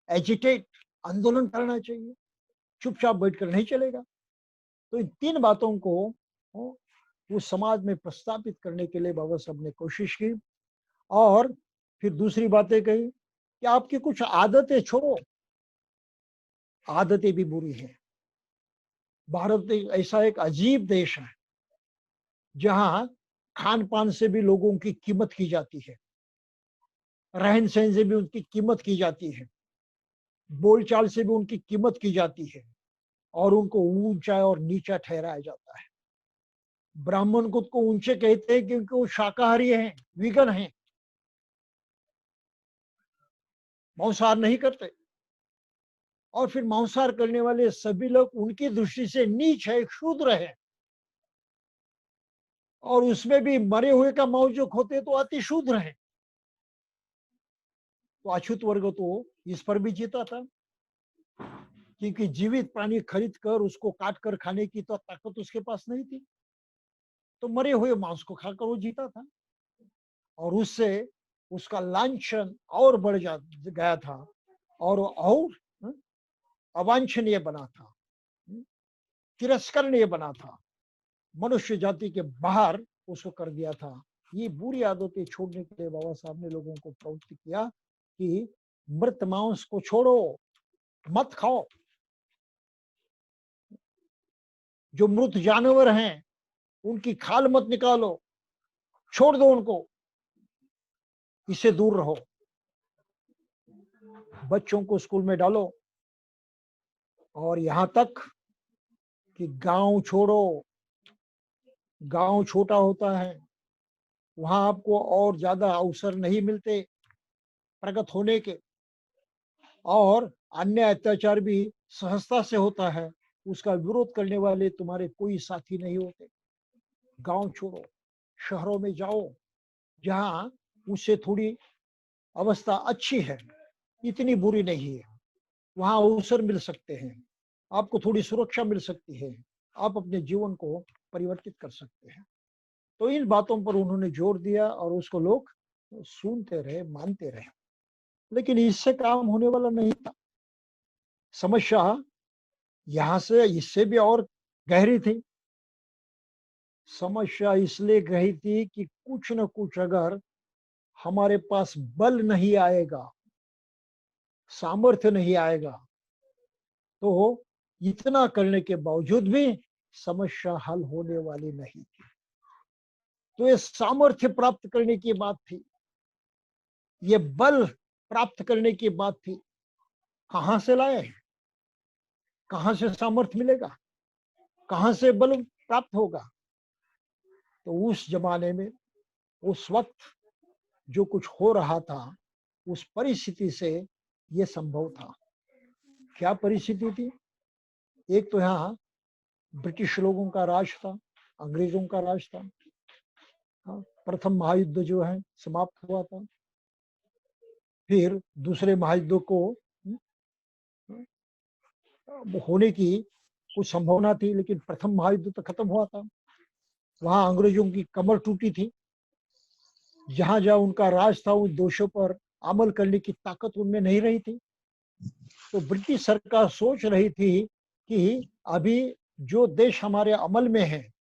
एजिटेट, आंदोलन करना चाहिए, चुपचाप बैठकर नहीं चलेगा। तो इन तीन बातों को वो समाज में प्रस्तापित करने के लिए बाबा साहब ने कोशिश की। और फिर दूसरी बातें कही कि आपकी कुछ आदतें छोड़ो, आदतें भी बुरी हैं। भारत ऐसा एक अजीब देश है जहां खान पान से भी लोगों की कीमत की जाती है, रहन सहन से भी उनकी कीमत की जाती है, बोलचाल से भी उनकी कीमत की जाती है और उनको ऊंचा और नीचा ठहराया जाता है। ब्राह्मण खुद को ऊंचे कहते हैं क्योंकि वो शाकाहारी हैं, विगन हैं, मांसाहार नहीं करते। और फिर मांसाहार करने वाले सभी लोग उनकी दृष्टि से नीच है, शूद्र है। और उसमें भी मरे हुए का मांस जो खोते तो अति शूद्र है। तो अछूत वर्ग तो इस पर भी जीता था, क्योंकि जीवित प्राणी खरीद कर उसको काट कर खाने की तो ताकत उसके पास नहीं थी। तो मरे हुए मांस को खाकर वो जीता था और उससे उसका लांछन और बढ़ गया था और अवांछनीय बना था, तिरस्करणीय बना था, मनुष्य जाति के बाहर उसको कर दिया था। ये बुरी आदतें छोड़ने के लिए बाबा साहब ने लोगों को प्रवृत्त किया कि मृत मांस को छोड़ो, मत खाओ। जो मृत जानवर हैं उनकी खाल मत निकालो, छोड़ दो उनको, इससे दूर रहो। बच्चों को स्कूल में डालो और यहां तक कि गांव छोड़ो, गांव छोटा होता है, वहां आपको और ज्यादा अवसर नहीं मिलते प्रगत होने के, और अन्य अत्याचार भी सहजता से होता है, उसका विरोध करने वाले तुम्हारे कोई साथी नहीं होते। गांव छोड़ो, शहरों में जाओ, जहां उससे थोड़ी अवस्था अच्छी है, इतनी बुरी नहीं है, वहां अवसर मिल सकते हैं, आपको थोड़ी सुरक्षा मिल सकती है, आप अपने जीवन को परिवर्तित कर सकते हैं। तो इन बातों पर उन्होंने जोर दिया और उसको लोग सुनते रहे, मानते रहे। लेकिन इससे काम होने वाला नहीं था। समस्या यहां से इससे भी और गहरी थी। समस्या इसलिए गहरी थी कि कुछ न कुछ अगर हमारे पास बल नहीं आएगा, सामर्थ्य नहीं आएगा, तो इतना करने के बावजूद भी समस्या हल होने वाली नहीं थी। तो ये सामर्थ्य प्राप्त करने की बात थी, ये बल प्राप्त करने की बात थी। कहां से लाए, कहां से सामर्थ्य मिलेगा, कहां से बल प्राप्त होगा? तो उस जमाने में, उस वक्त जो कुछ हो रहा था, उस परिस्थिति से ये संभव था। क्या परिस्थिति थी? एक तो यहाँ ब्रिटिश लोगों का राज था, अंग्रेजों का राज था। प्रथम महायुद्ध जो है समाप्त हुआ था, फिर दूसरे महायुद्ध को होने की कुछ संभावना थी, लेकिन प्रथम महायुद्ध तो खत्म हुआ था। वहां अंग्रेजों की कमर टूटी थी। जहां जहां उनका राज था, उन दोषों पर अमल करने की ताकत उनमें नहीं रही थी। तो ब्रिटिश सरकार सोच रही थी कि अभी जो देश हमारे अमल में है,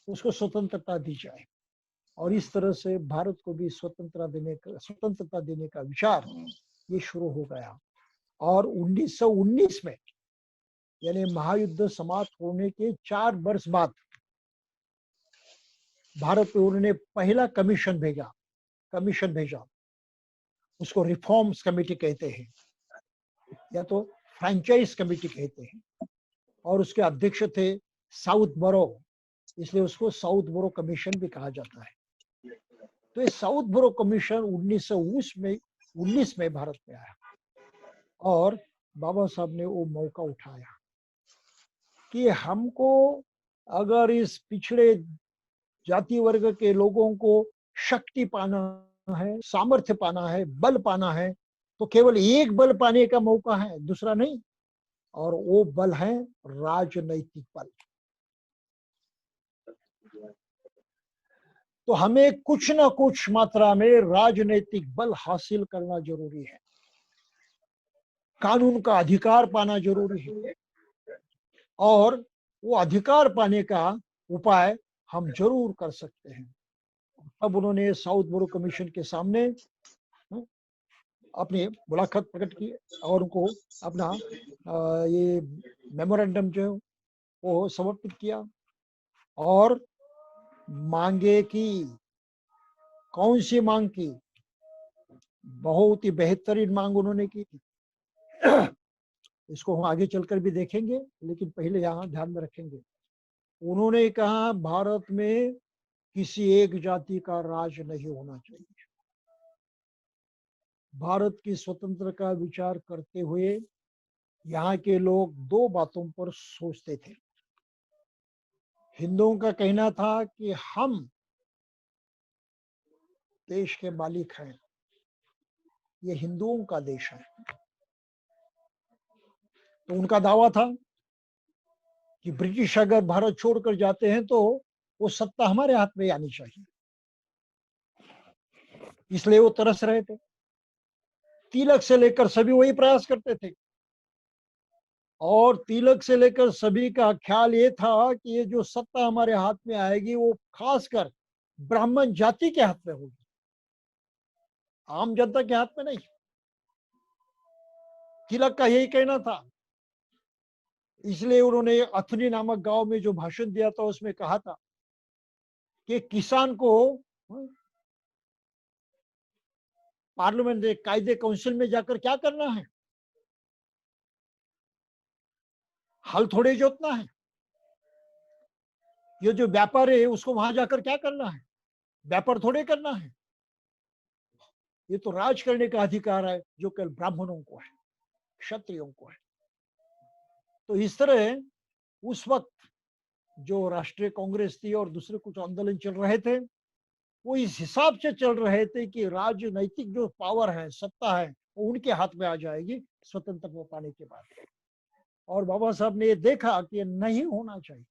उसको स्वतंत्रता दी जाए। और इस तरह से भारत को भी स्वतंत्रता देने का विचार ये शुरू हो गया। और 1919 में, यानी महायुद्ध समाप्त होने के 4 वर्ष बाद, भारत में उन्होंने पहला कमीशन भेजा। उसको रिफॉर्म्स कमेटी कहते हैं, या तो फ्रेंचाइज कमेटी कहते हैं। और उसके अध्यक्ष थे साउथ बोरो, इसलिए उसको साउथ बोरो कमीशन भी कहा जाता है। तो ये साउथ बोरो कमीशन 1919 में भारत में आया, और बाबा साहब ने वो मौका उठाया कि हमको अगर इस पिछड़े जाति वर्ग के लोगों को शक्ति पाना है, सामर्थ्य पाना है, बल पाना है, तो केवल एक बल पाने का मौका है, दूसरा नहीं। और वो बल है राजनैतिक बल। तो हमें कुछ ना कुछ मात्रा में राजनैतिक बल हासिल करना जरूरी है, कानून का अधिकार पाना जरूरी है। और वो अधिकार पाने का उपाय हम जरूर कर सकते हैं। अब उन्होंने साउथ बोरो कमीशन के सामने अपनी मुलाकात प्रकट की और उनको अपना ये मेमोरेंडम जो है वो समर्पित किया। और मांगे की, कौन सी मांग की? बहुत ही बेहतरीन मांग उन्होंने की थी। इसको हम आगे चलकर भी देखेंगे, लेकिन पहले यहाँ ध्यान में रखेंगे। उन्होंने कहा भारत में किसी एक जाति का राज नहीं होना चाहिए। भारत की स्वतंत्रता का विचार करते हुए यहाँ के लोग 2 बातों पर सोचते थे। हिंदुओं का कहना था कि हम देश के मालिक हैं, ये हिंदुओं का देश है। तो उनका दावा था कि ब्रिटिश अगर भारत छोड़कर जाते हैं तो वो सत्ता हमारे हाथ में आनी चाहिए, इसलिए वो तरस रहे थे। तिलक से लेकर सभी वही प्रयास करते थे, और तिलक से लेकर सभी का ख्याल ये था कि ये जो सत्ता हमारे हाथ में आएगी वो खासकर ब्राह्मण जाति के हाथ में होगी, आम जनता के हाथ में नहीं। तिलक का यही कहना था। इसलिए उन्होंने अथनी नामक गांव में जो भाषण दिया था, उसमें कहा था कि किसान को पार्लियामेंट कायदे काउंसिल में जाकर क्या करना है, हल थोड़े जोतना है। ये जो व्यापार है उसको वहां जाकर क्या करना है? व्यापार थोड़े करना है। ये तो राज करने का अधिकार है जो केवल ब्राह्मणों को है, क्षत्रियों को है। तो इस तरह उस वक्त जो राष्ट्रीय कांग्रेस थी और दूसरे कुछ आंदोलन चल रहे थे, वो इस हिसाब से चल रहे थे कि राजनैतिक जो पावर है, सत्ता है, वो उनके हाथ में आ जाएगी स्वतंत्रता पाने के बाद। और बाबा साहब ने ये देखा कि ये नहीं होना चाहिए।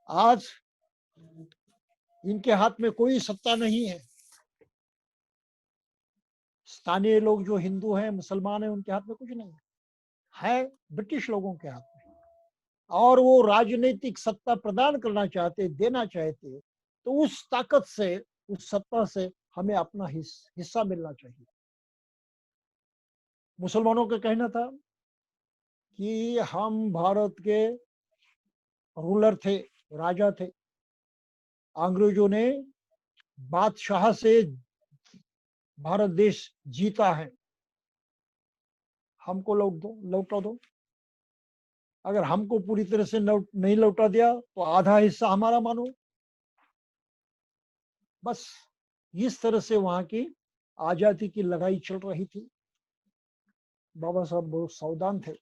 आज इनके हाथ में कोई सत्ता नहीं है। स्थानीय लोग जो हिंदू हैं, मुसलमान हैं, उनके हाथ में कुछ नहीं है ब्रिटिश लोगों के हाथ में। और वो राजनीतिक सत्ता प्रदान करना चाहते, देना चाहते, तो उस ताकत से, उस सत्ता से हमें अपना हिस्सा मिलना चाहिए। मुसलमानों का कहना था कि हम भारत के रूलर थे, राजा थे, अंग्रेजों ने बादशाह से भारत देश जीता है, हमको लौटा दो। अगर हमको पूरी तरह से नहीं लौटा दिया तो आधा हिस्सा हमारा मानो। बस इस तरह से वहां की आजादी की लड़ाई चल रही थी। बाबा साहब बहुत सावधान थे।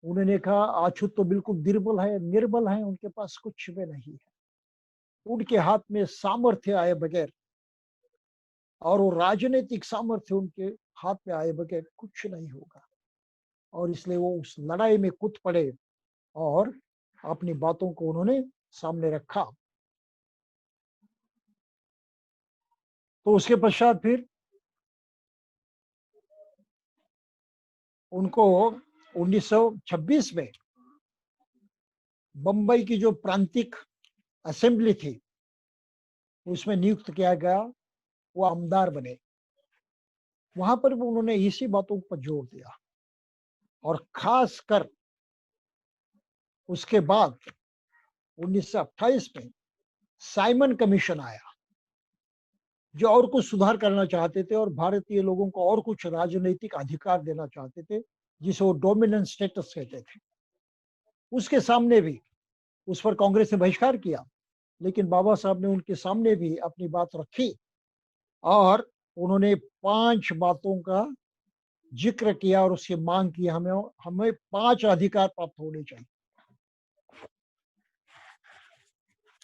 उन्होंने कहा अछूत तो बिल्कुल दुर्बल है, निर्बल है, उनके पास कुछ भी नहीं है। उनके हाथ में सामर्थ्य आए बगैर, और वो राजनीतिक सामर्थ्य उनके हाथ में आए बगैर कुछ नहीं होगा। और इसलिए वो उस लड़ाई में कूद पड़े और अपनी बातों को उन्होंने सामने रखा। तो उसके पश्चात फिर उनको 1926 में बंबई की जो प्रांतिक असेंबली थी उसमें नियुक्त किया गया, वो आमदार बने। वहां पर भी उन्होंने इसी बातों पर जोर दिया। और खास कर उसके बाद 1928 में साइमन कमीशन आया, जो और कुछ सुधार करना चाहते थे और भारतीय लोगों को और कुछ राजनीतिक अधिकार देना चाहते थे, जिसे वो डोमिनेंट स्टेटस कहते थे। उसके सामने भी उस पर कांग्रेस ने बहिष्कार किया, लेकिन बाबा साहब ने उनके सामने भी अपनी बात रखी और उन्होंने 5 बातों का जिक्र किया और उसकी मांग की, हमें 5 अधिकार प्राप्त होने चाहिए।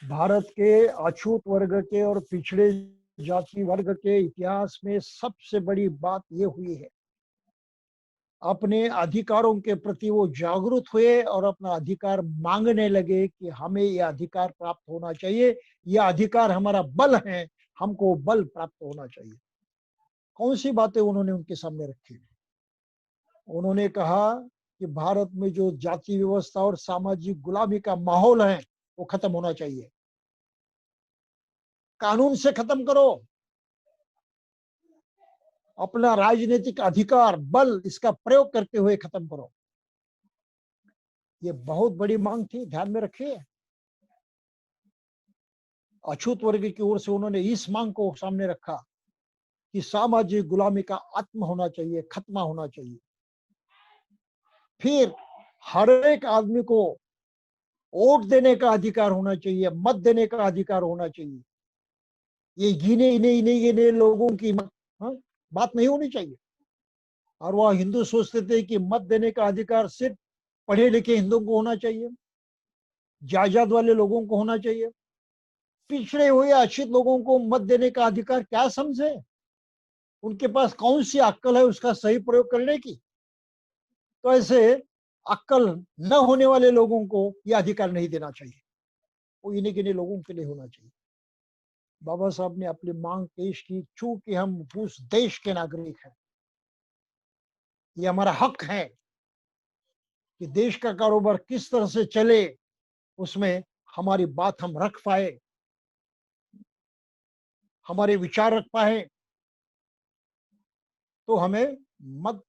भारत के अछूत वर्ग के और पिछड़े जाति वर्ग के इतिहास में सबसे बड़ी बात यह हुई है, अपने अधिकारों के प्रति वो जागरूक हुए और अपना अधिकार मांगने लगे कि हमें यह अधिकार प्राप्त होना चाहिए, यह अधिकार हमारा बल है, हमको बल प्राप्त होना चाहिए। कौन सी बातें उन्होंने उनके सामने रखी? उन्होंने कहा कि भारत में जो जाति व्यवस्था और सामाजिक गुलामी का माहौल है वो खत्म होना चाहिए। कानून से खत्म करो, अपना राजनीतिक अधिकार बल इसका प्रयोग करते हुए खत्म करो। ये बहुत बड़ी मांग थी, ध्यान में रखिए। अछूत वर्ग की ओर से उन्होंने इस मांग को सामने रखा कि सामाजिक गुलामी का आत्म होना चाहिए, खत्मा होना चाहिए। फिर हर एक आदमी को वोट देने का अधिकार होना चाहिए, मत देने का अधिकार होना चाहिए। ये गिने लोगों की बात नहीं होनी चाहिए। और वह हिंदू सोचते थे कि मत देने का अधिकार सिर्फ पढ़े लिखे हिंदुओं को होना चाहिए, जायदाद वाले लोगों को होना चाहिए। पिछड़े हुए अशिक्षित लोगों को मत देने का अधिकार क्या समझे? उनके पास कौन सी अक्ल है उसका सही प्रयोग करने की? तो ऐसे अक्ल न होने वाले लोगों को यह अधिकार नहीं देना चाहिए, वो इन्हीं गिने लोगों के लिए होना चाहिए। बाबा साहब ने अपनी मांग पेश की, चूंकि हम उस देश के नागरिक हैं, ये हमारा हक है कि देश का कारोबार किस तरह से चले उसमें हमारी बात हम रख पाए, हमारे विचार रख पाए। तो हमें मत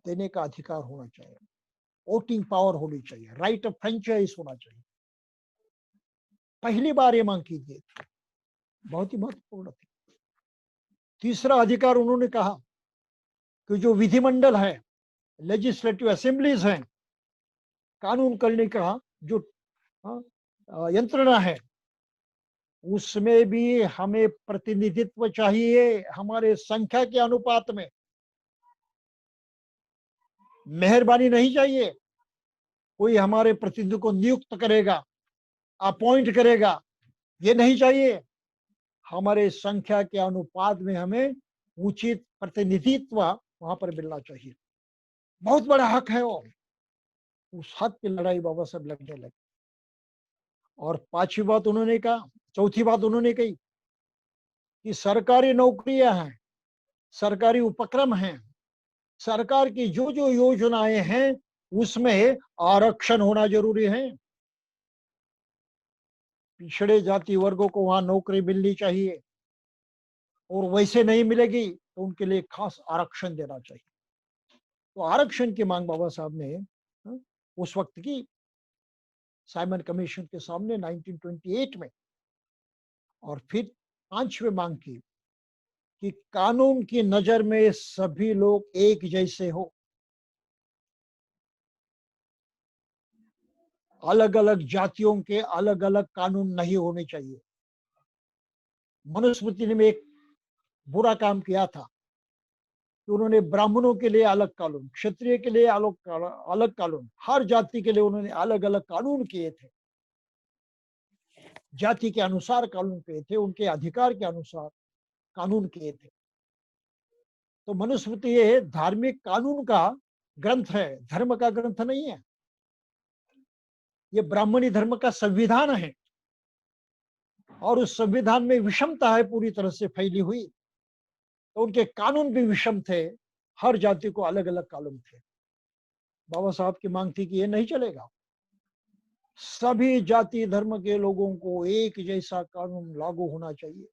देने का अधिकार होना चाहिए, वोटिंग पावर होनी चाहिए, राइट ऑफ फ्रेंचाइज होना चाहिए। पहली बार ये मांग की थी, बहुत ही महत्वपूर्ण थी। तीसरा अधिकार उन्होंने कहा कि जो विधिमंडल है, लेजिस्लेटिव असेंबलीज हैं, कानून करने का जो यंत्रणा है, उसमें भी हमें प्रतिनिधित्व चाहिए हमारे संख्या के अनुपात में। मेहरबानी नहीं चाहिए, कोई हमारे प्रतिनिधि को नियुक्त करेगा, अपॉइंट करेगा, ये नहीं चाहिए। हमारे संख्या के अनुपात में हमें उचित प्रतिनिधित्व वहां पर मिलना चाहिए। बहुत बड़ा हक है वो, उस हक की लड़ाई बाबा साहब लड़ने लगे। और पांचवी बात उन्होंने कहा, चौथी बात उन्होंने कही कि सरकारी नौकरियां हैं, सरकारी उपक्रम हैं, सरकार की जो जो योजनाएं हैं उसमें आरक्षण होना जरूरी है। पिछड़े जाति वर्गों को वहां नौकरी मिलनी चाहिए, और वैसे नहीं मिलेगी तो उनके लिए खास आरक्षण देना चाहिए। तो आरक्षण की मांग बाबा साहब ने उस वक्त की साइमन कमीशन के सामने 1928 में। और फिर पांचवी मांग की कि कानून की नजर में सभी लोग एक जैसे हो, अलग अलग जातियों के अलग अलग कानून नहीं होने चाहिए। मनुस्मृति ने एक बुरा काम किया था कि उन्होंने ब्राह्मणों के लिए अलग कानून, क्षत्रिय के लिए अलग कानून, हर जाति के लिए उन्होंने अलग अलग कानून किए थे। जाति के अनुसार कानून किए थे, उनके अधिकार के अनुसार कानून किए थे। तो मनुस्मृति ये धार्मिक कानून का ग्रंथ है, धर्म का ग्रंथ नहीं है। ये ब्राह्मणी धर्म का संविधान है, और उस संविधान में विषमता है पूरी तरह से फैली हुई। तो उनके कानून भी विषम थे, हर जाति को अलग अलग कानून थे। बाबा साहब की मांग थी कि ये नहीं चलेगा, सभी जाति धर्म के लोगों को एक जैसा कानून लागू होना चाहिए।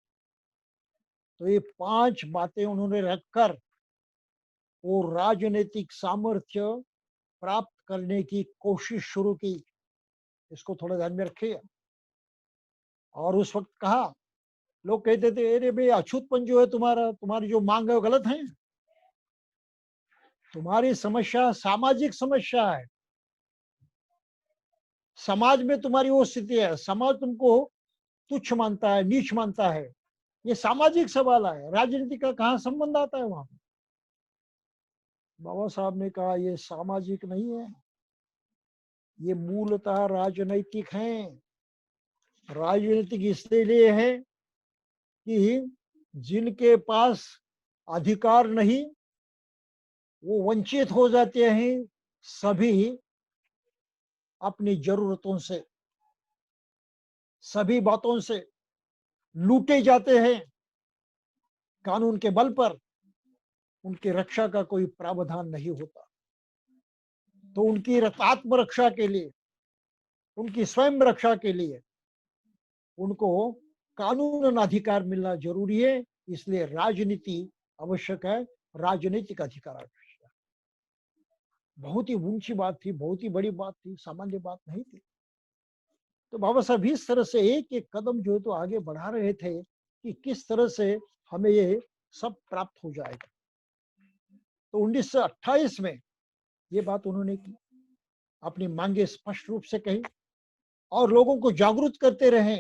तो ये पांच बातें उन्होंने रखकर वो राजनीतिक सामर्थ्य प्राप्त करने की कोशिश शुरू की। इसको थोड़ा ध्यान में रखिए। और उस वक्त कहा, लोग कहते थे अरे भाई अछूतपन जो है तुम्हारा, तुम्हारी जो मांग है वो गलत है, तुम्हारी समस्या सामाजिक समस्या है, समाज में तुम्हारी वो स्थिति है, समाज तुमको तुच्छ मानता है, नीच मानता है, ये सामाजिक सवाल है, राजनीति का कहाँ संबंध आता है वहां पर। बाबा साहब ने कहा ये सामाजिक नहीं है, ये मूलतः राजनैतिक है। राजनीतिक इसलिए है कि जिनके पास अधिकार नहीं वो वंचित हो जाते हैं, सभी अपनी जरूरतों से, सभी बातों से लूटे जाते हैं। कानून के बल पर उनकी रक्षा का कोई प्रावधान नहीं होता। तो उनकी आत्मरक्षा के लिए, उनकी स्वयं रक्षा के लिए उनको कानूनन अधिकार मिलना जरूरी है। इसलिए राजनीति आवश्यक है, राजनीतिक अधिकार आवश्यक है। बहुत ही ऊंची बात थी, बहुत ही बड़ी बात थी, सामान्य बात नहीं थी। तो बाबा साहब इस तरह से एक एक कदम जो है तो आगे बढ़ा रहे थे कि किस तरह से हमें ये सब प्राप्त हो जाएगा। तो 1928 में ये बात उन्होंने की, अपनी मांगे स्पष्ट रूप से कही और लोगों को जागरूक करते रहे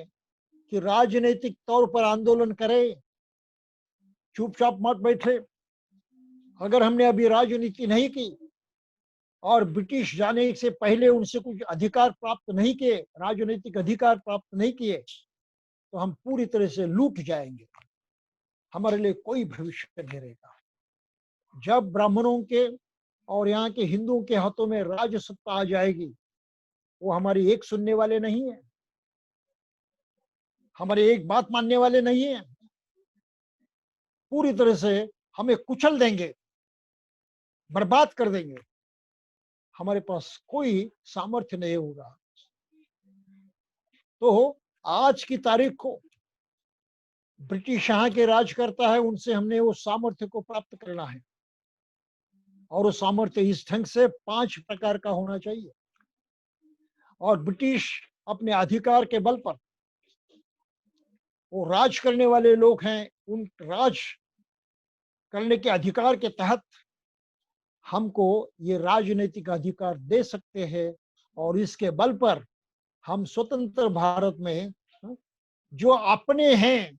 कि राजनीतिक तौर पर आंदोलन करें, चुपचाप मत बैठे। अगर हमने अभी राजनीति नहीं की और ब्रिटिश जाने से पहले उनसे कुछ अधिकार प्राप्त नहीं किए, राजनीतिक अधिकार प्राप्त नहीं किए, तो हम पूरी तरह से लूट जाएंगे, हमारे लिए कोई भविष्य नहीं रहेगा। जब ब्राह्मणों के और यहाँ के हिंदुओं के हाथों में राज सत्ता आ जाएगी, वो हमारी एक सुनने वाले नहीं है, हमारी एक बात मानने वाले नहीं है, पूरी तरह से हमें कुचल देंगे, बर्बाद कर देंगे, हमारे पास कोई सामर्थ्य नहीं होगा। तो आज की तारीख को ब्रिटिश यहाँ के राज करता है, उनसे हमने वो सामर्थ्य को प्राप्त करना है। और वो सामर्थ्य इस ढंग से 5 प्रकार का होना चाहिए। और ब्रिटिश अपने अधिकार के बल पर वो राज करने वाले लोग हैं, उन राज करने के अधिकार के तहत हमको ये राजनीतिक अधिकार दे सकते हैं, और इसके बल पर हम स्वतंत्र भारत में जो अपने हैं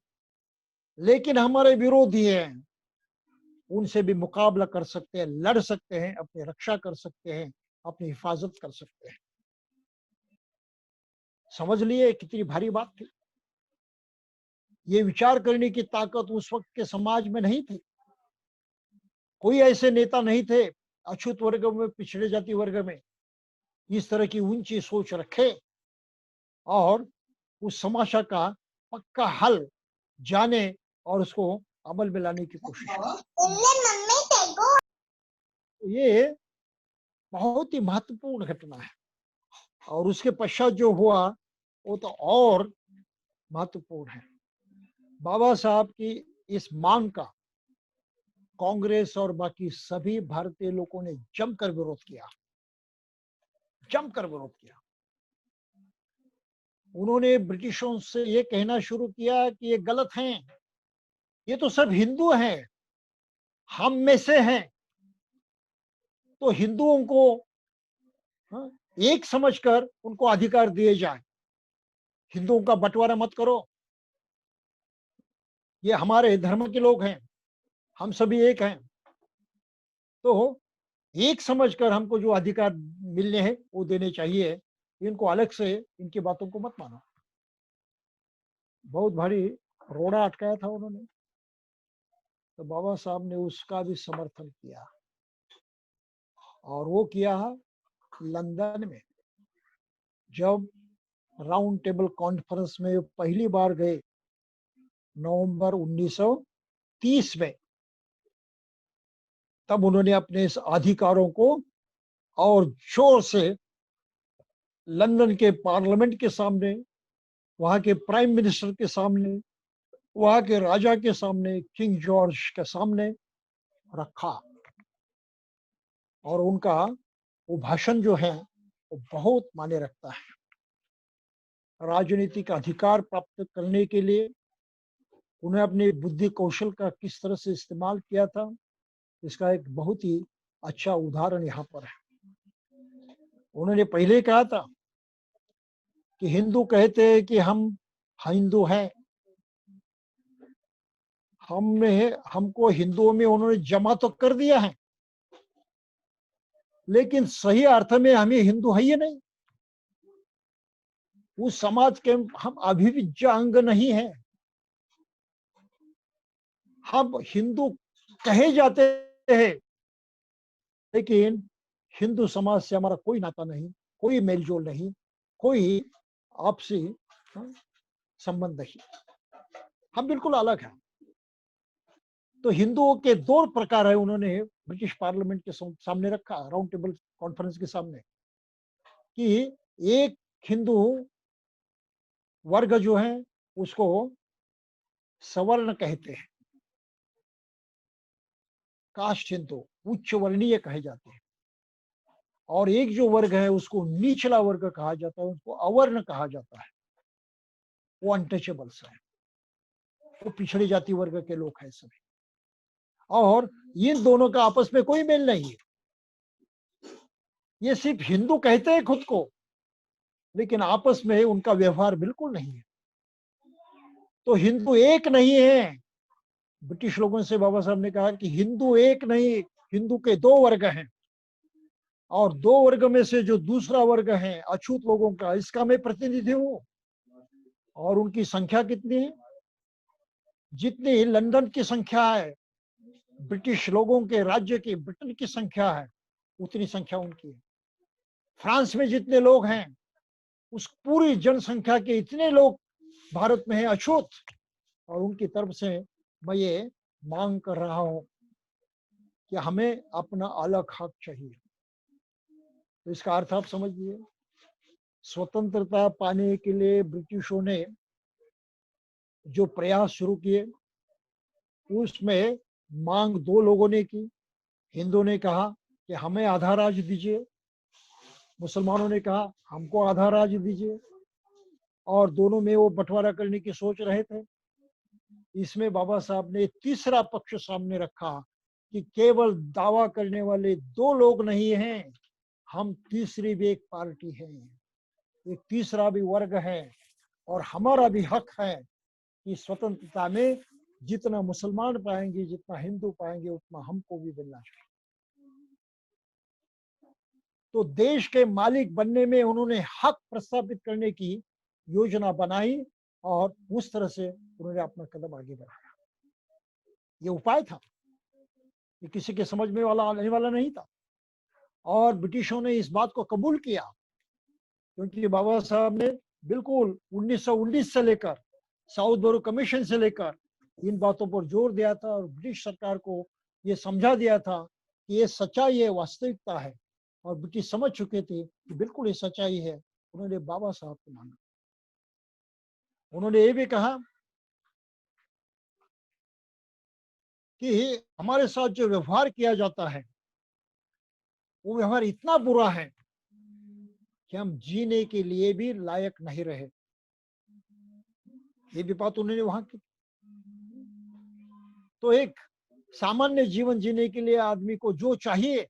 लेकिन हमारे विरोधी हैं, उनसे भी मुकाबला कर सकते हैं, लड़ सकते हैं, अपनी रक्षा कर सकते हैं, अपनी हिफाजत कर सकते हैं। समझ लिए कितनी भारी बात थी। ये विचार करने की ताकत उस वक्त के समाज में नहीं थी। कोई ऐसे नेता नहीं थे अछूत वर्ग में, पिछड़े जाति वर्ग में इस तरह की ऊंची सोच रखे और उस समस्या का पक्का हल जाने और उसको अमल में लाने की कोशिश की। ये बहुत ही महत्वपूर्ण घटना है और उसके पश्चात जो हुआ वो तो और महत्वपूर्ण है। बाबा साहब की इस मांग का कांग्रेस और बाकी सभी भारतीय लोगों ने जमकर विरोध किया, जमकर विरोध किया। उन्होंने ब्रिटिशों से ये कहना शुरू किया कि ये गलत हैं, ये तो सब हिंदू हैं, हम में से हैं, तो हिंदुओं को एक समझकर उनको अधिकार दिए जाए, हिंदुओं का बंटवारा मत करो, ये हमारे धर्म के लोग हैं, हम सभी एक हैं, तो एक समझकर हमको जो अधिकार मिलने हैं वो देने चाहिए, इनको अलग से इनकी बातों को मत मानो। बहुत भारी रोड़ा अटकाया था उन्होंने, तो बाबा साहब ने उसका भी समर्थन किया और वो किया लंदन में। जब राउंड टेबल कॉन्फ्रेंस में पहली बार गए नवंबर 1930 में, तब उन्होंने अपने इस अधिकारों को और जोर से लंदन के पार्लियामेंट के सामने, वहां के प्राइम मिनिस्टर के सामने, वहां के राजा के सामने, किंग जॉर्ज के सामने रखा और उनका वो भाषण जो है वो बहुत मायने रखता है। राजनीतिक अधिकार प्राप्त करने के लिए उन्हें अपने बुद्धि कौशल का किस तरह से इस्तेमाल किया था, इसका एक बहुत ही अच्छा उदाहरण यहाँ पर है। उन्होंने पहले कहा था कि हिंदू कहते हैं कि हम हिंदू हैं, हमको हिंदुओं में उन्होंने जमा तो कर दिया है, लेकिन सही अर्थ में हम ये हिंदू है ही नहीं, उस समाज के हम अभिविज्य अंग नहीं है। हम हिंदू कहे जाते हैं लेकिन हिंदू समाज से हमारा कोई नाता नहीं, कोई मेलजोल नहीं, कोई आपसी संबंध नहीं, हम बिल्कुल अलग हैं। तो हिंदुओं के दो प्रकार है, उन्होंने ब्रिटिश पार्लियामेंट के सामने रखा, राउंड टेबल कॉन्फ्रेंस के सामने, कि एक हिंदू वर्ग जो है उसको सवर्ण कहते हैं, कास्ट हिंदू उच्च वर्णीय कहे जाते हैं, और एक जो वर्ग है उसको निचला वर्ग कहा जाता है, उसको अवर्ण कहा जाता है, वो अनटचेबल्स है, वो पिछड़ी जाति वर्ग के लोग हैं सभी, और इन दोनों का आपस में कोई मेल नहीं है। ये सिर्फ हिंदू कहते हैं खुद को, लेकिन आपस में उनका व्यवहार बिल्कुल नहीं है। तो हिंदू एक नहीं है। ब्रिटिश लोगों से बाबा साहब ने कहा कि हिंदू एक नहीं, हिंदू के दो वर्ग हैं, और दो वर्ग में से जो दूसरा वर्ग है अछूत लोगों का, इसका मैं प्रतिनिधि हूं। और उनकी संख्या कितनी है? जितनी लंदन की संख्या है, ब्रिटिश लोगों के राज्य की, ब्रिटेन की संख्या है, उतनी संख्या उनकी है। फ्रांस में जितने लोग हैं उस पूरी जनसंख्या के इतने लोग भारत में है अछूत, और उनकी तरफ से मैं ये मांग कर रहा हूं कि हमें अपना अलग हक चाहिए। तो इसका अर्थ आप समझिए, स्वतंत्रता पाने के लिए ब्रिटिशों ने जो प्रयास शुरू किए उसमें मांग दो लोगों ने की। हिंदू ने कहा कि हमें आधा राज्य दीजिए, मुसलमानों ने कहा हमको आधा राज्य दीजिए, और दोनों में वो बंटवारा करने की सोच रहे थे। इसमें बाबा साहब ने तीसरा पक्ष सामने रखा कि केवल दावा करने वाले दो लोग नहीं हैं, हम तीसरी भी एक पार्टी हैं, एक तीसरा भी वर्ग है और हमारा भी हक है कि स्वतंत्रता में जितना मुसलमान पाएंगे, जितना हिंदू पाएंगे, उतना हमको भी मिलना चाहिए। तो देश के मालिक बनने में उन्होंने हक प्रस्थापित करने की योजना बनाई और उस तरह से उन्होंने अपना कदम आगे बढ़ाया। ये उपाय था, ये किसी के समझ में वाला आने वाला नहीं था। और ब्रिटिशों ने इस बात को कबूल किया, क्योंकि बाबा साहब ने बिल्कुल 1919 से लेकर साउथ बोरो कमीशन से लेकर इन बातों पर जोर दिया था और ब्रिटिश सरकार को ये समझा दिया था कि ये सच्चाई है, वास्तविकता है। और ब्रिटिश समझ चुके थे कि बिल्कुल ये सच्चाई है। उन्होंने बाबा साहब को माना। उन्होंने ये भी कहा कि हमारे साथ जो व्यवहार किया जाता है वो व्यवहार इतना बुरा है कि हम जीने के लिए भी लायक नहीं रहे। ये भी बात उन्होंने वहां की। तो एक सामान्य जीवन जीने के लिए आदमी को जो चाहिए,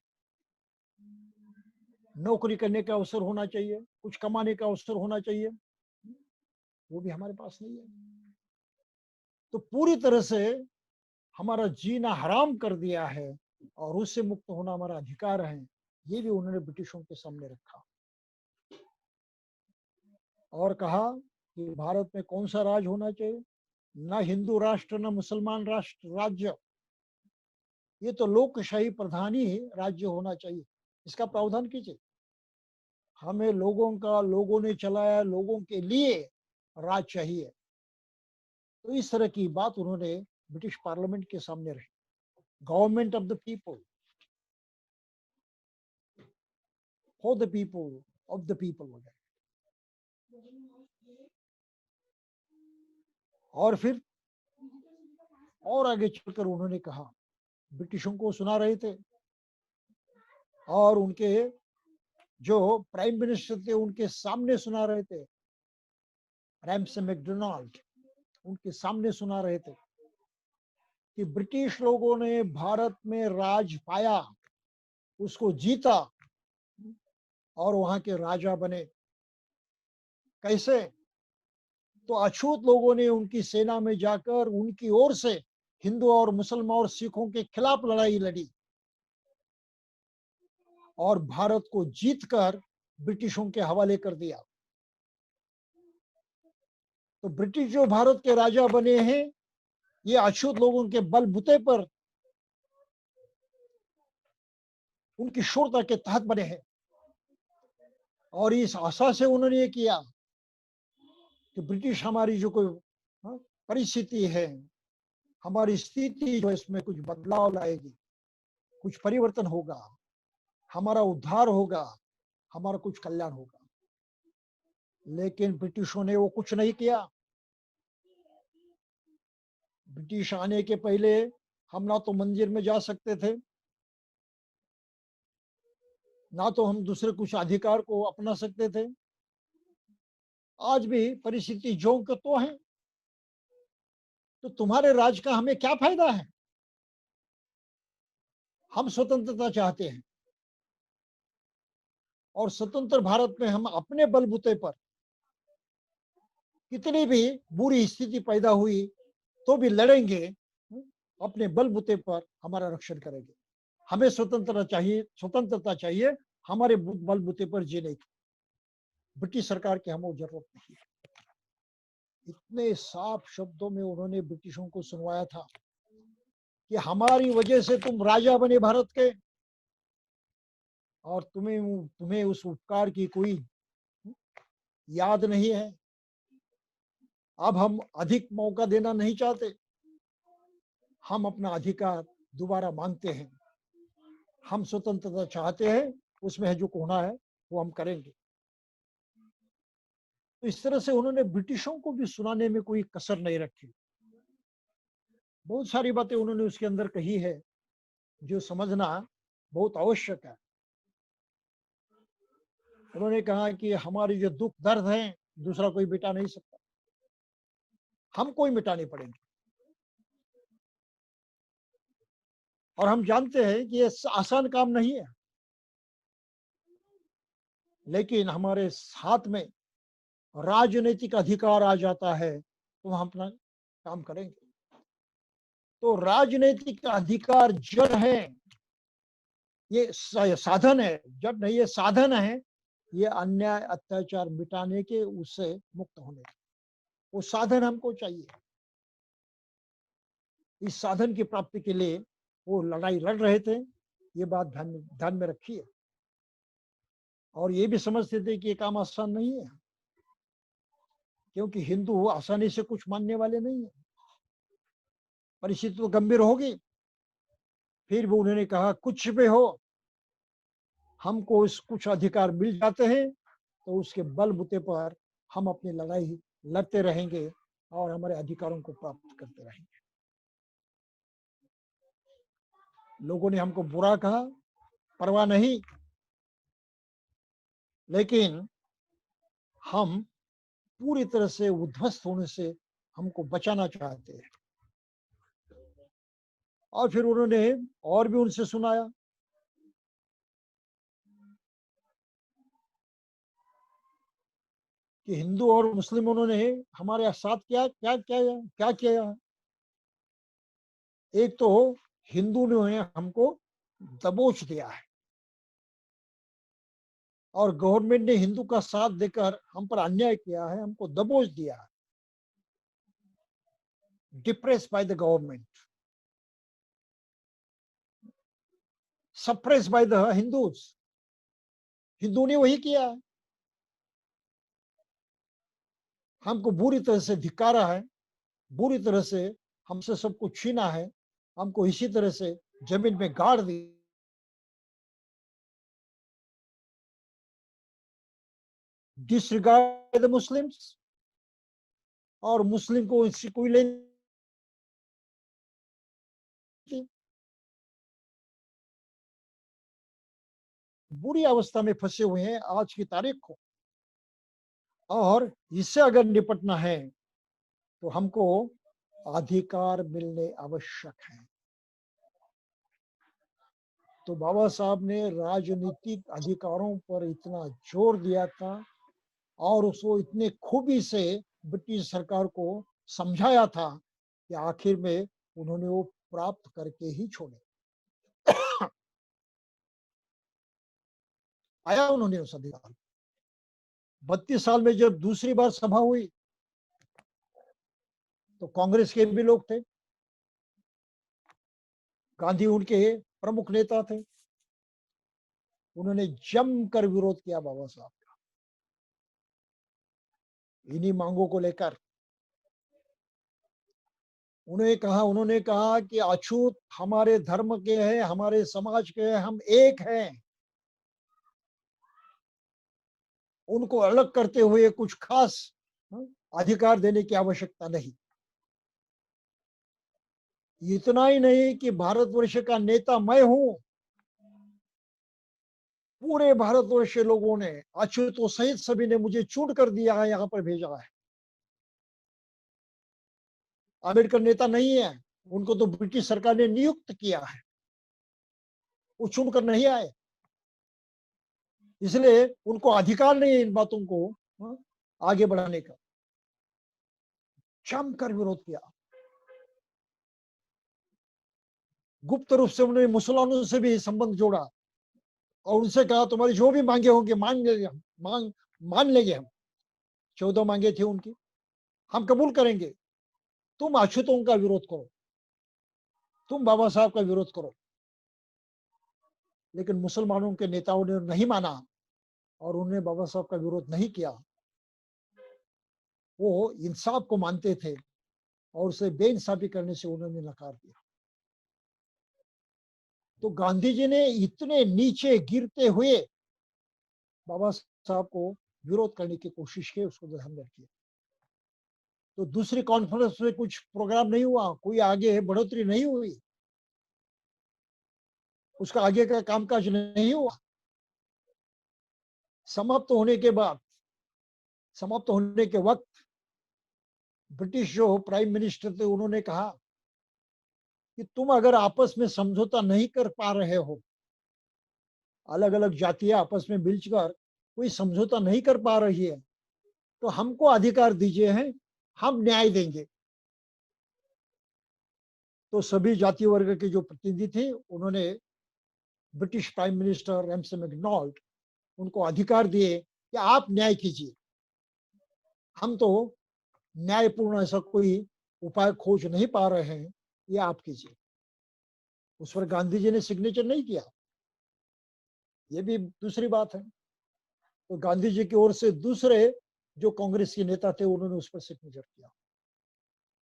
नौकरी करने का अवसर होना चाहिए, कुछ कमाने का अवसर होना चाहिए, वो भी हमारे पास नहीं है। तो पूरी तरह से हमारा जीना हराम कर दिया है और उससे मुक्त होना हमारा अधिकार है। ये भी उन्होंने ब्रिटिशों के सामने रखा और कहा कि भारत में कौन सा राज होना चाहिए, ना हिंदू राष्ट्र, ना मुसलमान राष्ट्र राज्य, ये तो लोकशाही प्रधान ही राज्य होना चाहिए। इसका प्रावधान कीजिए। हमें लोगों का, लोगों ने चलाया, लोगों के लिए राज चाहिए। तो इस तरह की बात उन्होंने ब्रिटिश पार्लियामेंट के सामने रखी। Government of the people, for the people, of the people वगैरह। और फिर और आगे चलकर उन्होंने कहा, ब्रिटिशों को सुना रहे थे और उनके जो प्राइम मिनिस्टर थे उनके सामने सुना रहे थे, रैमसे मैकडोनाल्ड, उनके सामने सुना रहे थे कि ब्रिटिश लोगों ने भारत में राज पाया, उसको जीता और वहां के राजा बने। कैसे? तो अछूत लोगों ने उनकी सेना में जाकर उनकी ओर से हिंदू और मुसलमान और सिखों के खिलाफ लड़ाई लड़ी और भारत को जीतकर ब्रिटिशों के हवाले कर दिया। तो ब्रिटिश जो भारत के राजा बने हैं, ये अछूत लोगों के बलबूते पर, उनकी शूरता के तहत बने हैं। और इस आशा से उन्होंने ये किया कि ब्रिटिश हमारी जो कोई परिस्थिति है, हमारी स्थिति जो इसमें कुछ बदलाव लाएगी, कुछ परिवर्तन होगा, हमारा उद्धार होगा, हमारा कुछ कल्याण होगा। लेकिन ब्रिटिशों ने वो कुछ नहीं किया। ब्रिटिश आने के पहले हम ना तो मंदिर में जा सकते थे, ना तो हम दूसरे कुछ अधिकार को अपना सकते थे। आज भी परिस्थिति जो के तो है। तो तुम्हारे राज का हमें क्या फायदा है? हम स्वतंत्रता चाहते हैं और स्वतंत्र भारत में हम अपने बलबूते पर, कितनी भी बुरी स्थिति पैदा हुई तो भी लड़ेंगे, अपने बलबूते पर हमारा रक्षण करेंगे। हमें स्वतंत्रता चाहिए, स्वतंत्रता चाहिए हमारे बलबूते पर जीने की। ब्रिटिश सरकार की हमें जरूरत नहीं है। इतने साफ शब्दों में उन्होंने ब्रिटिशों को सुनवाया था कि हमारी वजह से तुम राजा बने भारत के और तुम्हें उस उपकार की कोई याद नहीं है। अब हम अधिक मौका देना नहीं चाहते, हम अपना अधिकार दोबारा मांगते हैं, हम स्वतंत्रता चाहते हैं, उसमें जो होना है वो हम करेंगे। तो इस तरह से उन्होंने ब्रिटिशों को भी सुनाने में कोई कसर नहीं रखी। बहुत सारी बातें उन्होंने उसके अंदर कही है जो समझना बहुत आवश्यक है। उन्होंने कहा कि हमारी जो दुख दर्द है दूसरा कोई मिटा नहीं सकता, हमको ही मिटाने पड़ेंगे। और हम जानते हैं कि ये आसान काम नहीं है, लेकिन हमारे हाथ में राजनीतिक अधिकार आ जाता है तो हम अपना काम करेंगे। तो राजनीतिक अधिकार जड़ है, ये साधन है, जड़ नहीं, ये साधन है, ये अन्याय अत्याचार मिटाने के, उससे मुक्त होने के। वो साधन हमको चाहिए। इस साधन की प्राप्ति के लिए वो लड़ाई लड़ रहे थे, ये बात ध्यान में रखिए। और ये भी समझते थे कि ये काम आसान नहीं है, क्योंकि हिंदू आसानी से कुछ मानने वाले नहीं है। परिस्थिति तो गंभीर होगी, फिर भी उन्होंने कहा कुछ भी हो, हमको कुछ अधिकार मिल जाते हैं तो उसके बलबूते पर हम अपनी लड़ाई लड़ते रहेंगे और हमारे अधिकारों को प्राप्त करते रहेंगे। लोगों ने हमको बुरा कहा, परवाह नहीं, लेकिन हम पूरी तरह से उद्ध्वस्त होने से हमको बचाना चाहते हैं। और फिर उन्होंने और भी उनसे सुनाया कि हिंदू और मुस्लिमों ने हमारे साथ क्या क्या क्या क्या किया। एक तो हिंदू ने हमको दबोच दिया है और गवर्नमेंट ने हिंदू का साथ देकर हम पर अन्याय किया है, हमको दबोच दिया है। Depress by the government, suppress by the Hindus. Hindu ने वही किया है, हमको बुरी तरह से धिक्कारा है, बुरी तरह से हमसे सब कुछ छीना है, हमको इसी तरह से जमीन में गाड़ दी। डिसरिगार्ड द मुस्लिम्स, और मुस्लिम को इससे कोई लेने, बुरी अवस्था में फंसे हुए हैं आज की तारीख को। और इससे अगर निपटना है तो हमको अधिकार मिलने आवश्यक है। तो बाबा साहब ने राजनीतिक अधिकारों पर इतना जोर दिया था और उसको इतने खूबी से ब्रिटिश सरकार को समझाया था कि आखिर में उन्होंने वो प्राप्त करके ही छोड़े। आया उन्होंने उस अधिकार। 32 साल में जब दूसरी बार सभा हुई तो कांग्रेस के भी लोग थे, गांधी उनके प्रमुख नेता थे, उन्होंने जमकर विरोध किया बाबा साहब का इन्हीं मांगों को लेकर। उन्होंने कहा कि अछूत हमारे धर्म के हैं, हमारे समाज के हैं, हम एक हैं, उनको अलग करते हुए कुछ खास अधिकार देने की आवश्यकता नहीं। इतना ही नहीं कि भारतवर्ष का नेता मैं हूं, पूरे भारतवर्ष के लोगों ने, अछूतों सहित सभी ने मुझे चुन कर दिया है, यहां पर भेजा है। अम्बेडकर नेता नहीं है, उनको तो ब्रिटिश सरकार ने नियुक्त किया है, वो चुनकर नहीं आए, इसलिए उनको अधिकार नहीं है इन बातों को आगे बढ़ाने का। जमकर विरोध किया। गुप्त रूप से उन्होंने मुसलमानों से भी संबंध जोड़ा और उनसे कहा तुम्हारी जो भी मांगे होंगे मान लेंगे हम। 14 मांगे थी उनकी, हम कबूल करेंगे, तुम अछूतों का विरोध करो, तुम बाबा साहब का विरोध करो। लेकिन मुसलमानों के नेताओं ने नहीं माना और उन्होंने बाबा साहब का विरोध नहीं किया। वो इंसाफ को मानते थे और उसे बेइंसाफी करने से उन्होंने नकार दिया। तो गांधी जी ने इतने नीचे गिरते हुए बाबा साहब को विरोध करने की कोशिश की, उसको ध्यान में रखिए। तो दूसरी कॉन्फ्रेंस में कुछ प्रोग्राम नहीं हुआ, कोई आगे बढ़ोतरी नहीं हुई, उसका आगे का कामकाज नहीं हुआ। समाप्त होने के वक्त ब्रिटिश जो प्राइम मिनिस्टर थे उन्होंने कहा कि तुम अगर आपस में समझौता नहीं कर पा रहे हो, अलग अलग जातियां आपस में मिलकर कोई समझौता नहीं कर पा रही है, तो हमको अधिकार दीजिए हैं, हम न्याय देंगे। तो सभी जाति वर्ग के जो प्रतिनिधि थे उन्होंने British prime minister Ramsay MacDonald उनको अधिकार दिए कि आप न्याय कीजिए, हम तो न्यायपूर्ण ऐसा कोई उपाय खोज नहीं पा रहे हैं, ये आप कीजिए। उस पर गांधी जी ने सिग्नेचर नहीं किया, ये भी दूसरी बात है। तो गांधी जी की ओर से दूसरे जो कांग्रेस के नेता थे उन्होंने उस पर सिग्नेचर किया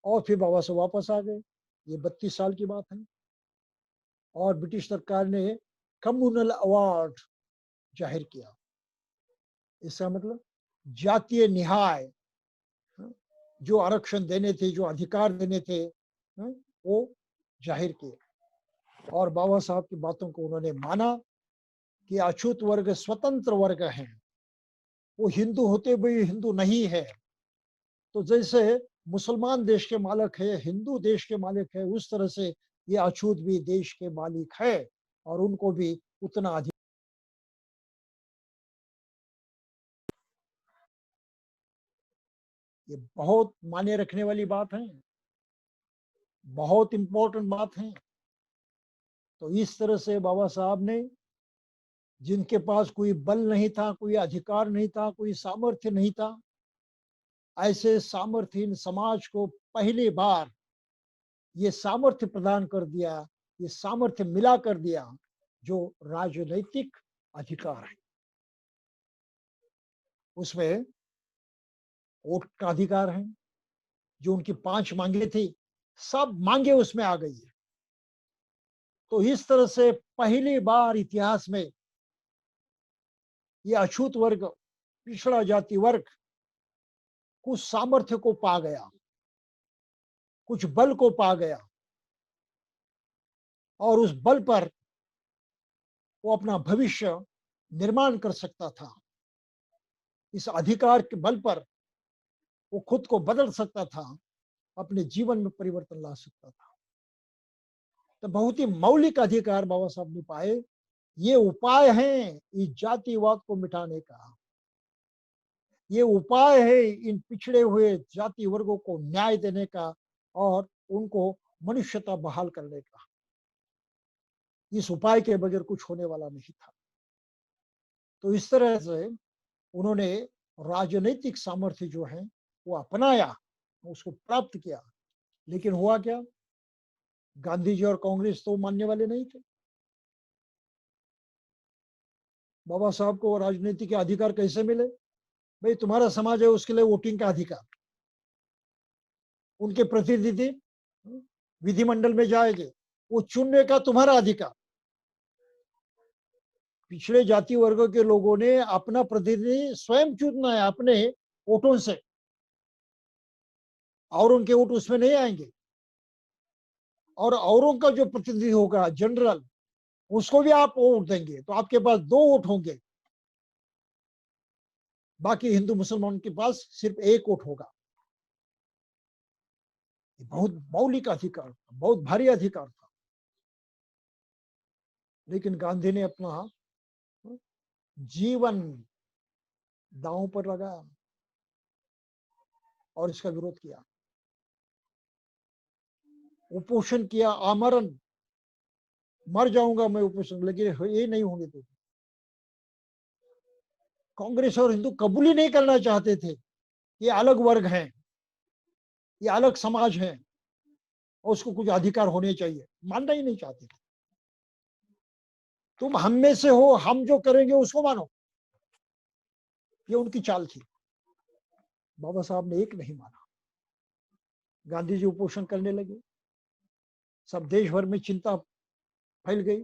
और फिर बाबा साहब वापस आ गए। ये 32 साल की बात है। और ब्रिटिश सरकार ने कम्युनल अवार्ड जाहिर किया। इसका मतलब जातीय निहाय जो आरक्षण देने थे, जो अधिकार देने थे, वो जाहिर किए। और बाबा साहब की बातों को उन्होंने माना कि अछूत वर्ग स्वतंत्र वर्ग है, वो हिंदू होते हुए हिंदू नहीं है। तो जैसे मुसलमान देश के मालिक है, हिंदू देश के मालिक है, उस तरह से ये अछूत भी देश के मालिक है और उनको भी उतना अधिकार। ये बहुत मायने रखने वाली बात है, बहुत इंपॉर्टेंट बात है। तो इस तरह से बाबा साहब ने, जिनके पास कोई बल नहीं था, कोई अधिकार नहीं था, कोई सामर्थ्य नहीं था, ऐसे सामर्थ्यहीन समाज को पहली बार ये सामर्थ्य प्रदान कर दिया, ये सामर्थ्य मिला कर दिया जो राजनैतिक अधिकार है। उसमें वोट का अधिकार है, जो उनकी 5 मांगे थी, सब मांगे उसमें आ गई है। तो इस तरह से पहली बार इतिहास में ये अछूत वर्ग, पिछड़ा जाति वर्ग कुछ सामर्थ्य को पा गया, कुछ बल को पा गया और उस बल पर वो अपना भविष्य निर्माण कर सकता था। इस अधिकार के बल पर वो खुद को बदल सकता था, अपने जीवन में परिवर्तन ला सकता था। तो बहुत ही मौलिक अधिकार बाबा साहब ने पाए। ये उपाय है इस जातिवाद को मिटाने का, ये उपाय है इन पिछड़े हुए जाति वर्गों को न्याय देने का और उनको मनुष्यता बहाल करने का। इस उपाय के बगैर कुछ होने वाला नहीं था। तो इस तरह से उन्होंने राजनीतिक सामर्थ्य जो है वो अपनाया, उसको प्राप्त किया। लेकिन हुआ क्या, गांधी जी और कांग्रेस तो मानने वाले नहीं थे। बाबा साहब को राजनीति के अधिकार कैसे मिले? भाई तुम्हारा समाज है, उसके लिए वोटिंग का अधिकार, उनके प्रतिनिधि विधिमंडल में जाएंगे, वो चुनने का तुम्हारा अधिकार। पिछड़े जाति वर्गों के लोगों ने अपना प्रतिनिधि स्वयं चुनना है अपने वोटों से, और उनके वोट उसमें नहीं आएंगे। और औरों का जो प्रतिनिधि होगा जनरल, उसको भी आप वोट देंगे तो आपके पास 2 वोट होंगे, बाकी हिंदू मुसलमान के पास सिर्फ 1 वोट होगा। ये बहुत मौलिक अधिकार था, बहुत भारी अधिकार था। लेकिन गांधी ने अपना जीवन दांव पर लगाया और इसका विरोध किया, उपोषण किया, आमरण, मर जाऊंगा मैं उपोषण, लेकिन ये नहीं होने देगा। कांग्रेस और हिंदू कबूल ही नहीं करना चाहते थे, ये अलग वर्ग हैं, ये अलग समाज है और उसको कुछ अधिकार होने चाहिए, मानना ही नहीं चाहते थे। तुम हम में से हो, हम जो करेंगे उसको मानो, ये उनकी चाल थी। बाबा साहब ने एक नहीं माना, गांधी जी उपोषण करने लगे, सब देश भर में चिंता फैल गई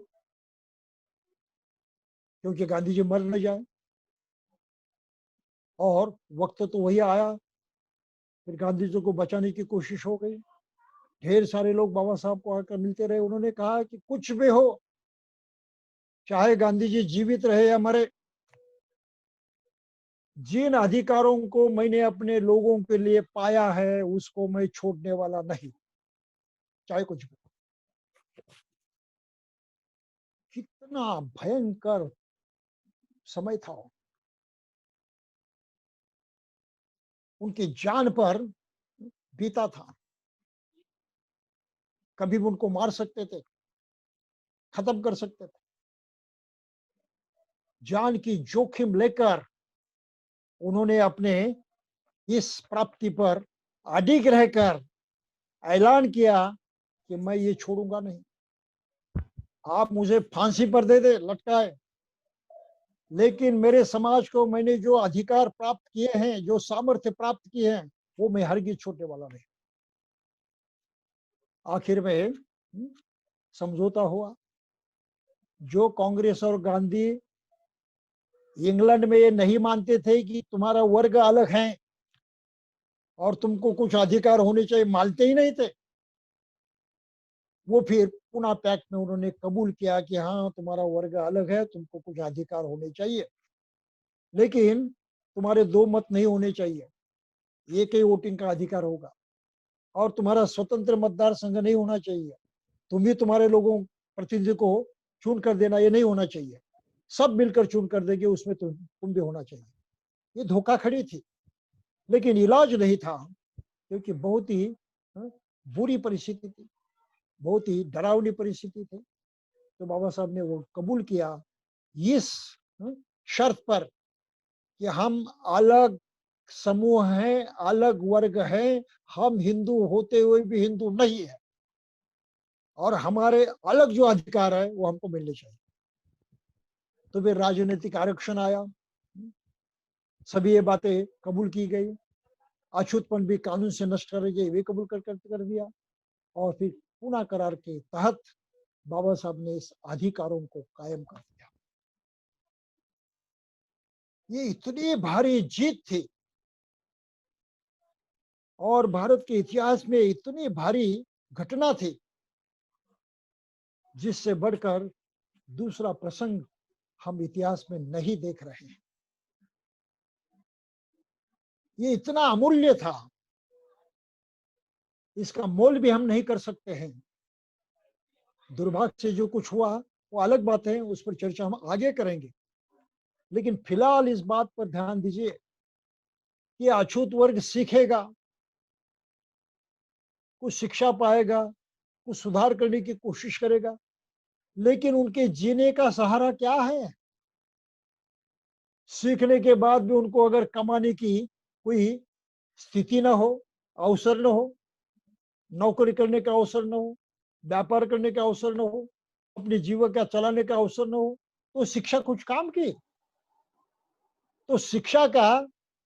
क्योंकि गांधी जी मर न जाए। और वक्त तो वही आया, फिर गांधी जी को बचाने की कोशिश हो गई। ढेर सारे लोग बाबा साहब को आकर मिलते रहे, उन्होंने कहा कि कुछ भी हो, चाहे गांधी जी जीवित रहे या मरे, जिन अधिकारों को मैंने अपने लोगों के लिए पाया है उसको मैं छोड़ने वाला नहीं, चाहे कुछ भी। कितना भयंकर समय था। उनकी जान पर बीता था। कभी भी उनको मार सकते थे, खत्म कर सकते थे। जान की जोखिम लेकर उन्होंने अपने इस प्राप्ति पर अडिग रहकर ऐलान किया कि मैं ये छोड़ूंगा नहीं। आप मुझे फांसी पर दे दे, लटकाए, लेकिन मेरे समाज को मैंने जो अधिकार प्राप्त किए हैं, जो सामर्थ्य प्राप्त किए हैं, वो मैं हरगिज छोड़ने वाला नहीं। आखिर में समझौता हुआ। जो कांग्रेस और गांधी इंग्लैंड में ये नहीं मानते थे कि तुम्हारा वर्ग अलग है और तुमको कुछ अधिकार होने चाहिए, मानते ही नहीं थे, वो फिर पुनः पैक्ट में उन्होंने कबूल किया कि हाँ तुम्हारा वर्ग अलग है, तुमको कुछ अधिकार होने चाहिए, लेकिन तुम्हारे दो मत नहीं होने चाहिए, एक ही वोटिंग का अधिकार होगा, और तुम्हारा स्वतंत्र मतदार संघ नहीं होना चाहिए, तुम भी तुम्हारे लोगों प्रतिनिधि को चुन कर देना, ये नहीं होना चाहिए, सब मिलकर चुन कर देंगे, उसमें तुम भी होना चाहिए। ये धोखाधड़ी थी, लेकिन इलाज नहीं था, क्योंकि बहुत ही बुरी परिस्थिति थी, बहुत ही डरावनी परिस्थिति थी। तो बाबा साहब ने वो कबूल किया इस शर्त पर कि हम अलग समूह हैं, अलग वर्ग हैं, हम हिंदू होते हुए भी हिंदू नहीं है, और हमारे अलग जो अधिकार है वो हमको मिलने चाहिए। तो फिर राजनीतिक आरक्षण आया, सभी ये बातें कबूल की गई, अछूतपन भी कानून से नष्ट करेंगे वे कबूल कर दिया, और फिर पुनः करार के तहत बाबा साहब ने इस अधिकारों को कायम कर दिया। ये इतनी भारी जीत थी और भारत के इतिहास में इतनी भारी घटना थी, जिससे बढ़कर दूसरा प्रसंग हम इतिहास में नहीं देख रहे हैं। ये इतना अमूल्य था, इसका मोल भी हम नहीं कर सकते हैं। दुर्भाग्य से जो कुछ हुआ वो अलग बात है, उस पर चर्चा हम आगे करेंगे, लेकिन फिलहाल इस बात पर ध्यान दीजिए कि अछूत वर्ग सीखेगा, कुछ शिक्षा पाएगा, कुछ सुधार करने की कोशिश करेगा, लेकिन उनके जीने का सहारा क्या है? सीखने के बाद भी उनको अगर कमाने की कोई स्थिति ना हो, अवसर न हो, नौकरी करने का अवसर न हो, व्यापार करने का अवसर न हो, अपने जीविका चलाने का अवसर न हो, तो शिक्षा कुछ काम की? तो शिक्षा का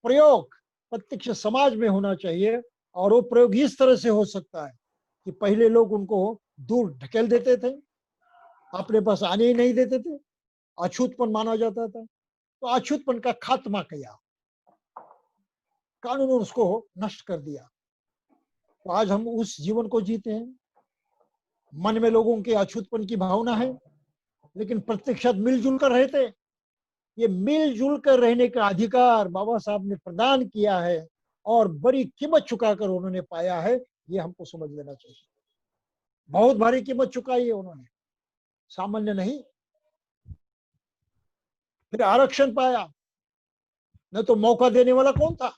प्रयोग प्रत्यक्ष समाज में होना चाहिए, और वो प्रयोग इस तरह से हो सकता है कि पहले लोग उनको दूर ढकेल देते थे, अपने पास आने ही नहीं देते थे, अछूतपन माना जाता था, तो अछूतपन का खात्मा किया, कानून ने उसको नष्ट कर दिया। तो आज हम उस जीवन को जीते हैं, मन में लोगों के अछूतपन की भावना है, लेकिन प्रत्यक्ष मिलजुल कर रहते। ये मिलजुल कर रहने का अधिकार बाबा साहब ने प्रदान किया है, और बड़ी कीमत चुकाकर उन्होंने पाया है, ये हमको समझ लेना चाहिए। बहुत भारी कीमत चुकाई है उन्होंने, सामान्य नहीं। फिर आरक्षण पाया, न तो मौका देने वाला कौन था?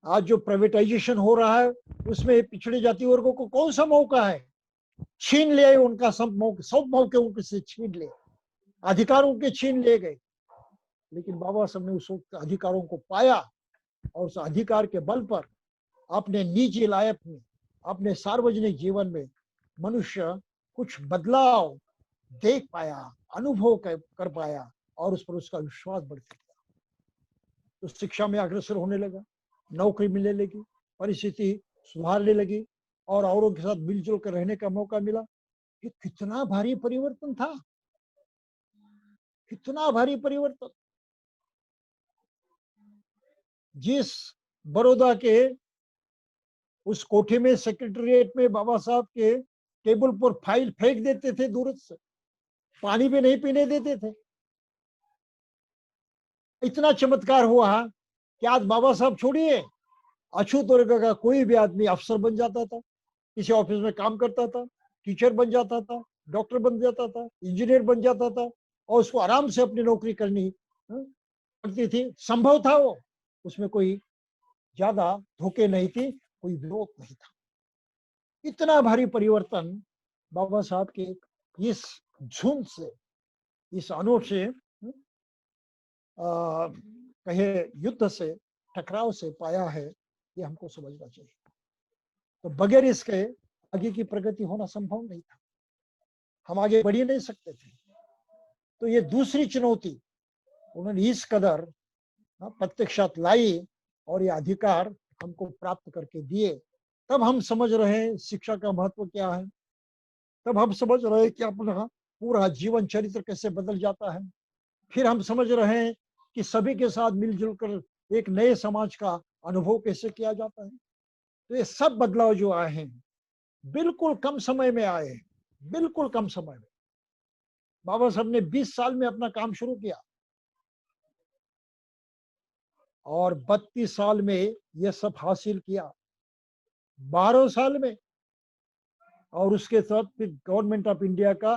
आज जो प्राइवेटाइजेशन हो रहा है उसमें पिछड़े जाति वर्गों को कौन सा मौका है? छीन ले उनका सब मौके उनके से छीन ले, अधिकार उनके छीन ले गए। लेकिन बाबा साहब ने उस अधिकारों को पाया, और उस अधिकार के बल पर अपने निजी लाइफ में, अपने सार्वजनिक जीवन में मनुष्य कुछ बदलाव देख पाया, अनुभव कर पाया, और उस पर उसका विश्वास बढ़ते गया। तो शिक्षा में अग्रसर होने लगा, नौकरी मिलने लगी, परिस्थिति सुधारने लगी, और औरों के साथ मिलजुल कर रहने का मौका मिला। ये कितना भारी परिवर्तन था, कितना भारी परिवर्तन। जिस बड़ौदा के उस कोठे में, सेक्रेटरिएट में बाबा साहब के टेबल पर फाइल फेंक देते थे, दूर से पानी भी नहीं पीने देते थे, इतना चमत्कार हुआ कि आज बाबा साहब छोड़िए, अछूत वर्ग का कोई भी आदमी अफसर बन जाता था, किसी ऑफिस में काम करता था, टीचर बन जाता था, डॉक्टर बन जाता था, इंजीनियर बन जाता था, और उसको आराम से अपनी नौकरी करनी पड़ती थी, संभव था वो। उसमें कोई ज्यादा धोखे नहीं थी, कोई विरोध नहीं था। इतना भारी परिवर्तन बाबा साहब के इस झुंड से, इस अनोखे कहे युद्ध से, टकराव से पाया है, ये हमको समझना चाहिए। तो बगैर इसके आगे की प्रगति होना संभव नहीं था, हम आगे बढ़ ही नहीं सकते थे। तो ये दूसरी चुनौती उन्होंने इस कदर प्रत्यक्षात लाई और ये अधिकार हमको प्राप्त करके दिए। तब हम समझ रहे हैं शिक्षा का महत्व क्या है, तब हम समझ रहे हैं कि अपना पूरा जीवन चरित्र कैसे बदल जाता है। फिर हम समझ रहे हैं कि सभी के साथ मिलजुल कर एक नए समाज का अनुभव कैसे किया जाता है। तो ये सब बदलाव जो आए हैं बिल्कुल कम समय में आए हैं, बिल्कुल कम समय में। बाबा साहब ने 20 साल में अपना काम शुरू किया और 32 साल में ये सब हासिल किया, 12 साल में। और उसके साथ फिर गवर्नमेंट ऑफ इंडिया का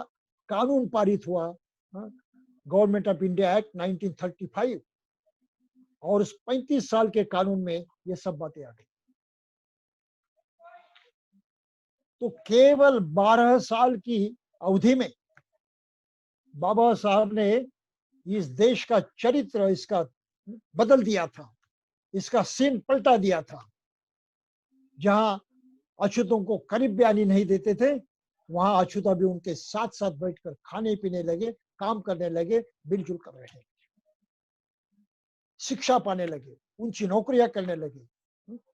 कानून पारित हुआ, गवर्नमेंट ऑफ इंडिया एक्ट 1935, और उस 35 साल के कानून में ये सब बातें आ गई। तो केवल 12 साल की अवधि में बाबा साहब ने इस देश का चरित्र इसका बदल दिया था, इसका सीन पलटा दिया था। जहां अछूतों को करीब भी आने नहीं देते थे, वहां अछूता भी उनके साथ साथ बैठकर खाने पीने लगे, काम करने लगे, मिलजुल कर रहे, शिक्षा पाने लगे, ऊंची नौकरियां करने लगे,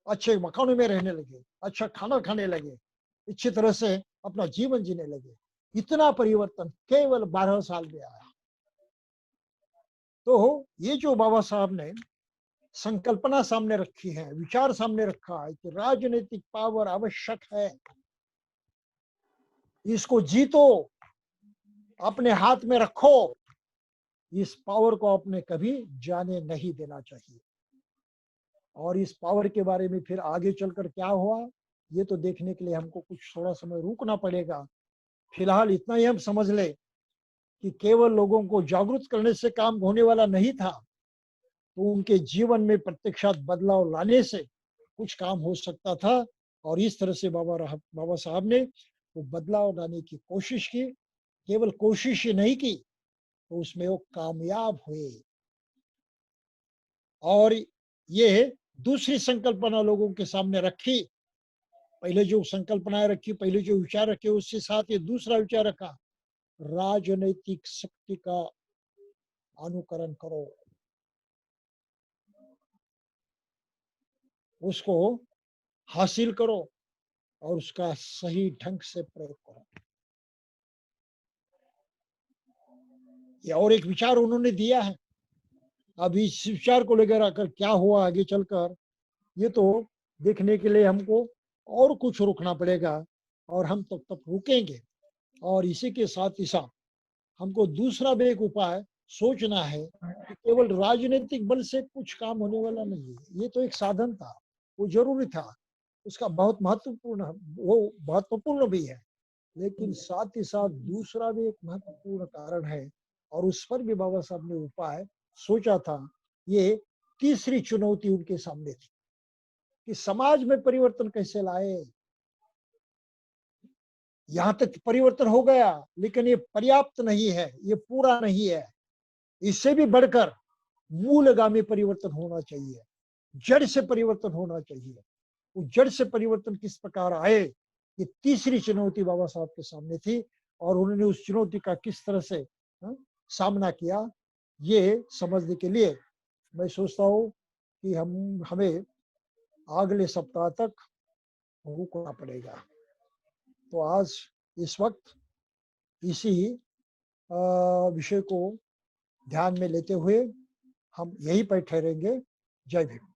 अच्छे मकानों में रहने लगे, अच्छा खाना खाने लगे, अच्छी तरह से अपना जीवन जीने लगे। इतना परिवर्तन केवल 12 साल में आया। तो ये जो बाबा साहब ने संकल्पना सामने रखी है, विचार सामने रखा है कि राजनीतिक पावर आवश्यक है, इसको जीतो, अपने हाथ में रखो, इस पावर को आपने कभी जाने नहीं देना चाहिए। और इस पावर के बारे में फिर आगे चलकर क्या हुआ, ये तो देखने के लिए हमको कुछ थोड़ा समय रुकना पड़ेगा। फिलहाल इतना ही हम समझ ले कि केवल लोगों को जागरूक करने से काम होने वाला नहीं था, तो उनके जीवन में प्रत्यक्षात बदलाव लाने से कुछ काम हो सकता था। और इस तरह से बाबा साहब ने वो बदलाव लाने की कोशिश की। केवल कोशिश ही नहीं की, तो उसमें वो कामयाब हुए। और ये दूसरी संकल्पना लोगों के सामने रखी। पहले जो संकल्पनाएं रखी, पहले जो विचार रखे, उसके साथ ये दूसरा विचार रखा, राजनैतिक शक्ति का अनुकरण करो, उसको हासिल करो और उसका सही ढंग से प्रयोग करो। ये और एक विचार उन्होंने दिया है। अब इस विचार को लेकर आकर क्या हुआ आगे चलकर, ये तो देखने के लिए हमको और कुछ रुकना पड़ेगा, और हम तब रुकेंगे। और इसी के साथ ही साथ हमको दूसरा भी एक उपाय सोचना है कि केवल राजनीतिक बल से कुछ काम होने वाला नहीं है। ये तो एक साधन था, वो जरूरी था, उसका बहुत महत्वपूर्ण, वो महत्वपूर्ण भी है, लेकिन साथ ही साथ दूसरा भी एक महत्वपूर्ण कारण है, और उस पर भी बाबा साहब ने उपाय सोचा था। ये तीसरी चुनौती उनके सामने थी कि समाज में परिवर्तन कैसे लाए। यहां तक परिवर्तन हो गया, लेकिन ये पर्याप्त नहीं है, ये पूरा नहीं है। इससे भी बढ़कर मूलगामी परिवर्तन होना चाहिए, जड़ से परिवर्तन होना चाहिए। वो जड़ से परिवर्तन किस प्रकार आए, ये तीसरी चुनौती बाबा साहब के सामने थी। और उन्होंने उस चुनौती का किस तरह से सामना किया, ये समझने के लिए मैं सोचता हूँ कि हमें अगले सप्ताह तक रुकना पड़ेगा। तो आज इस वक्त इसी विषय को ध्यान में लेते हुए हम यहीं पर ठहरेंगे। जय भीम।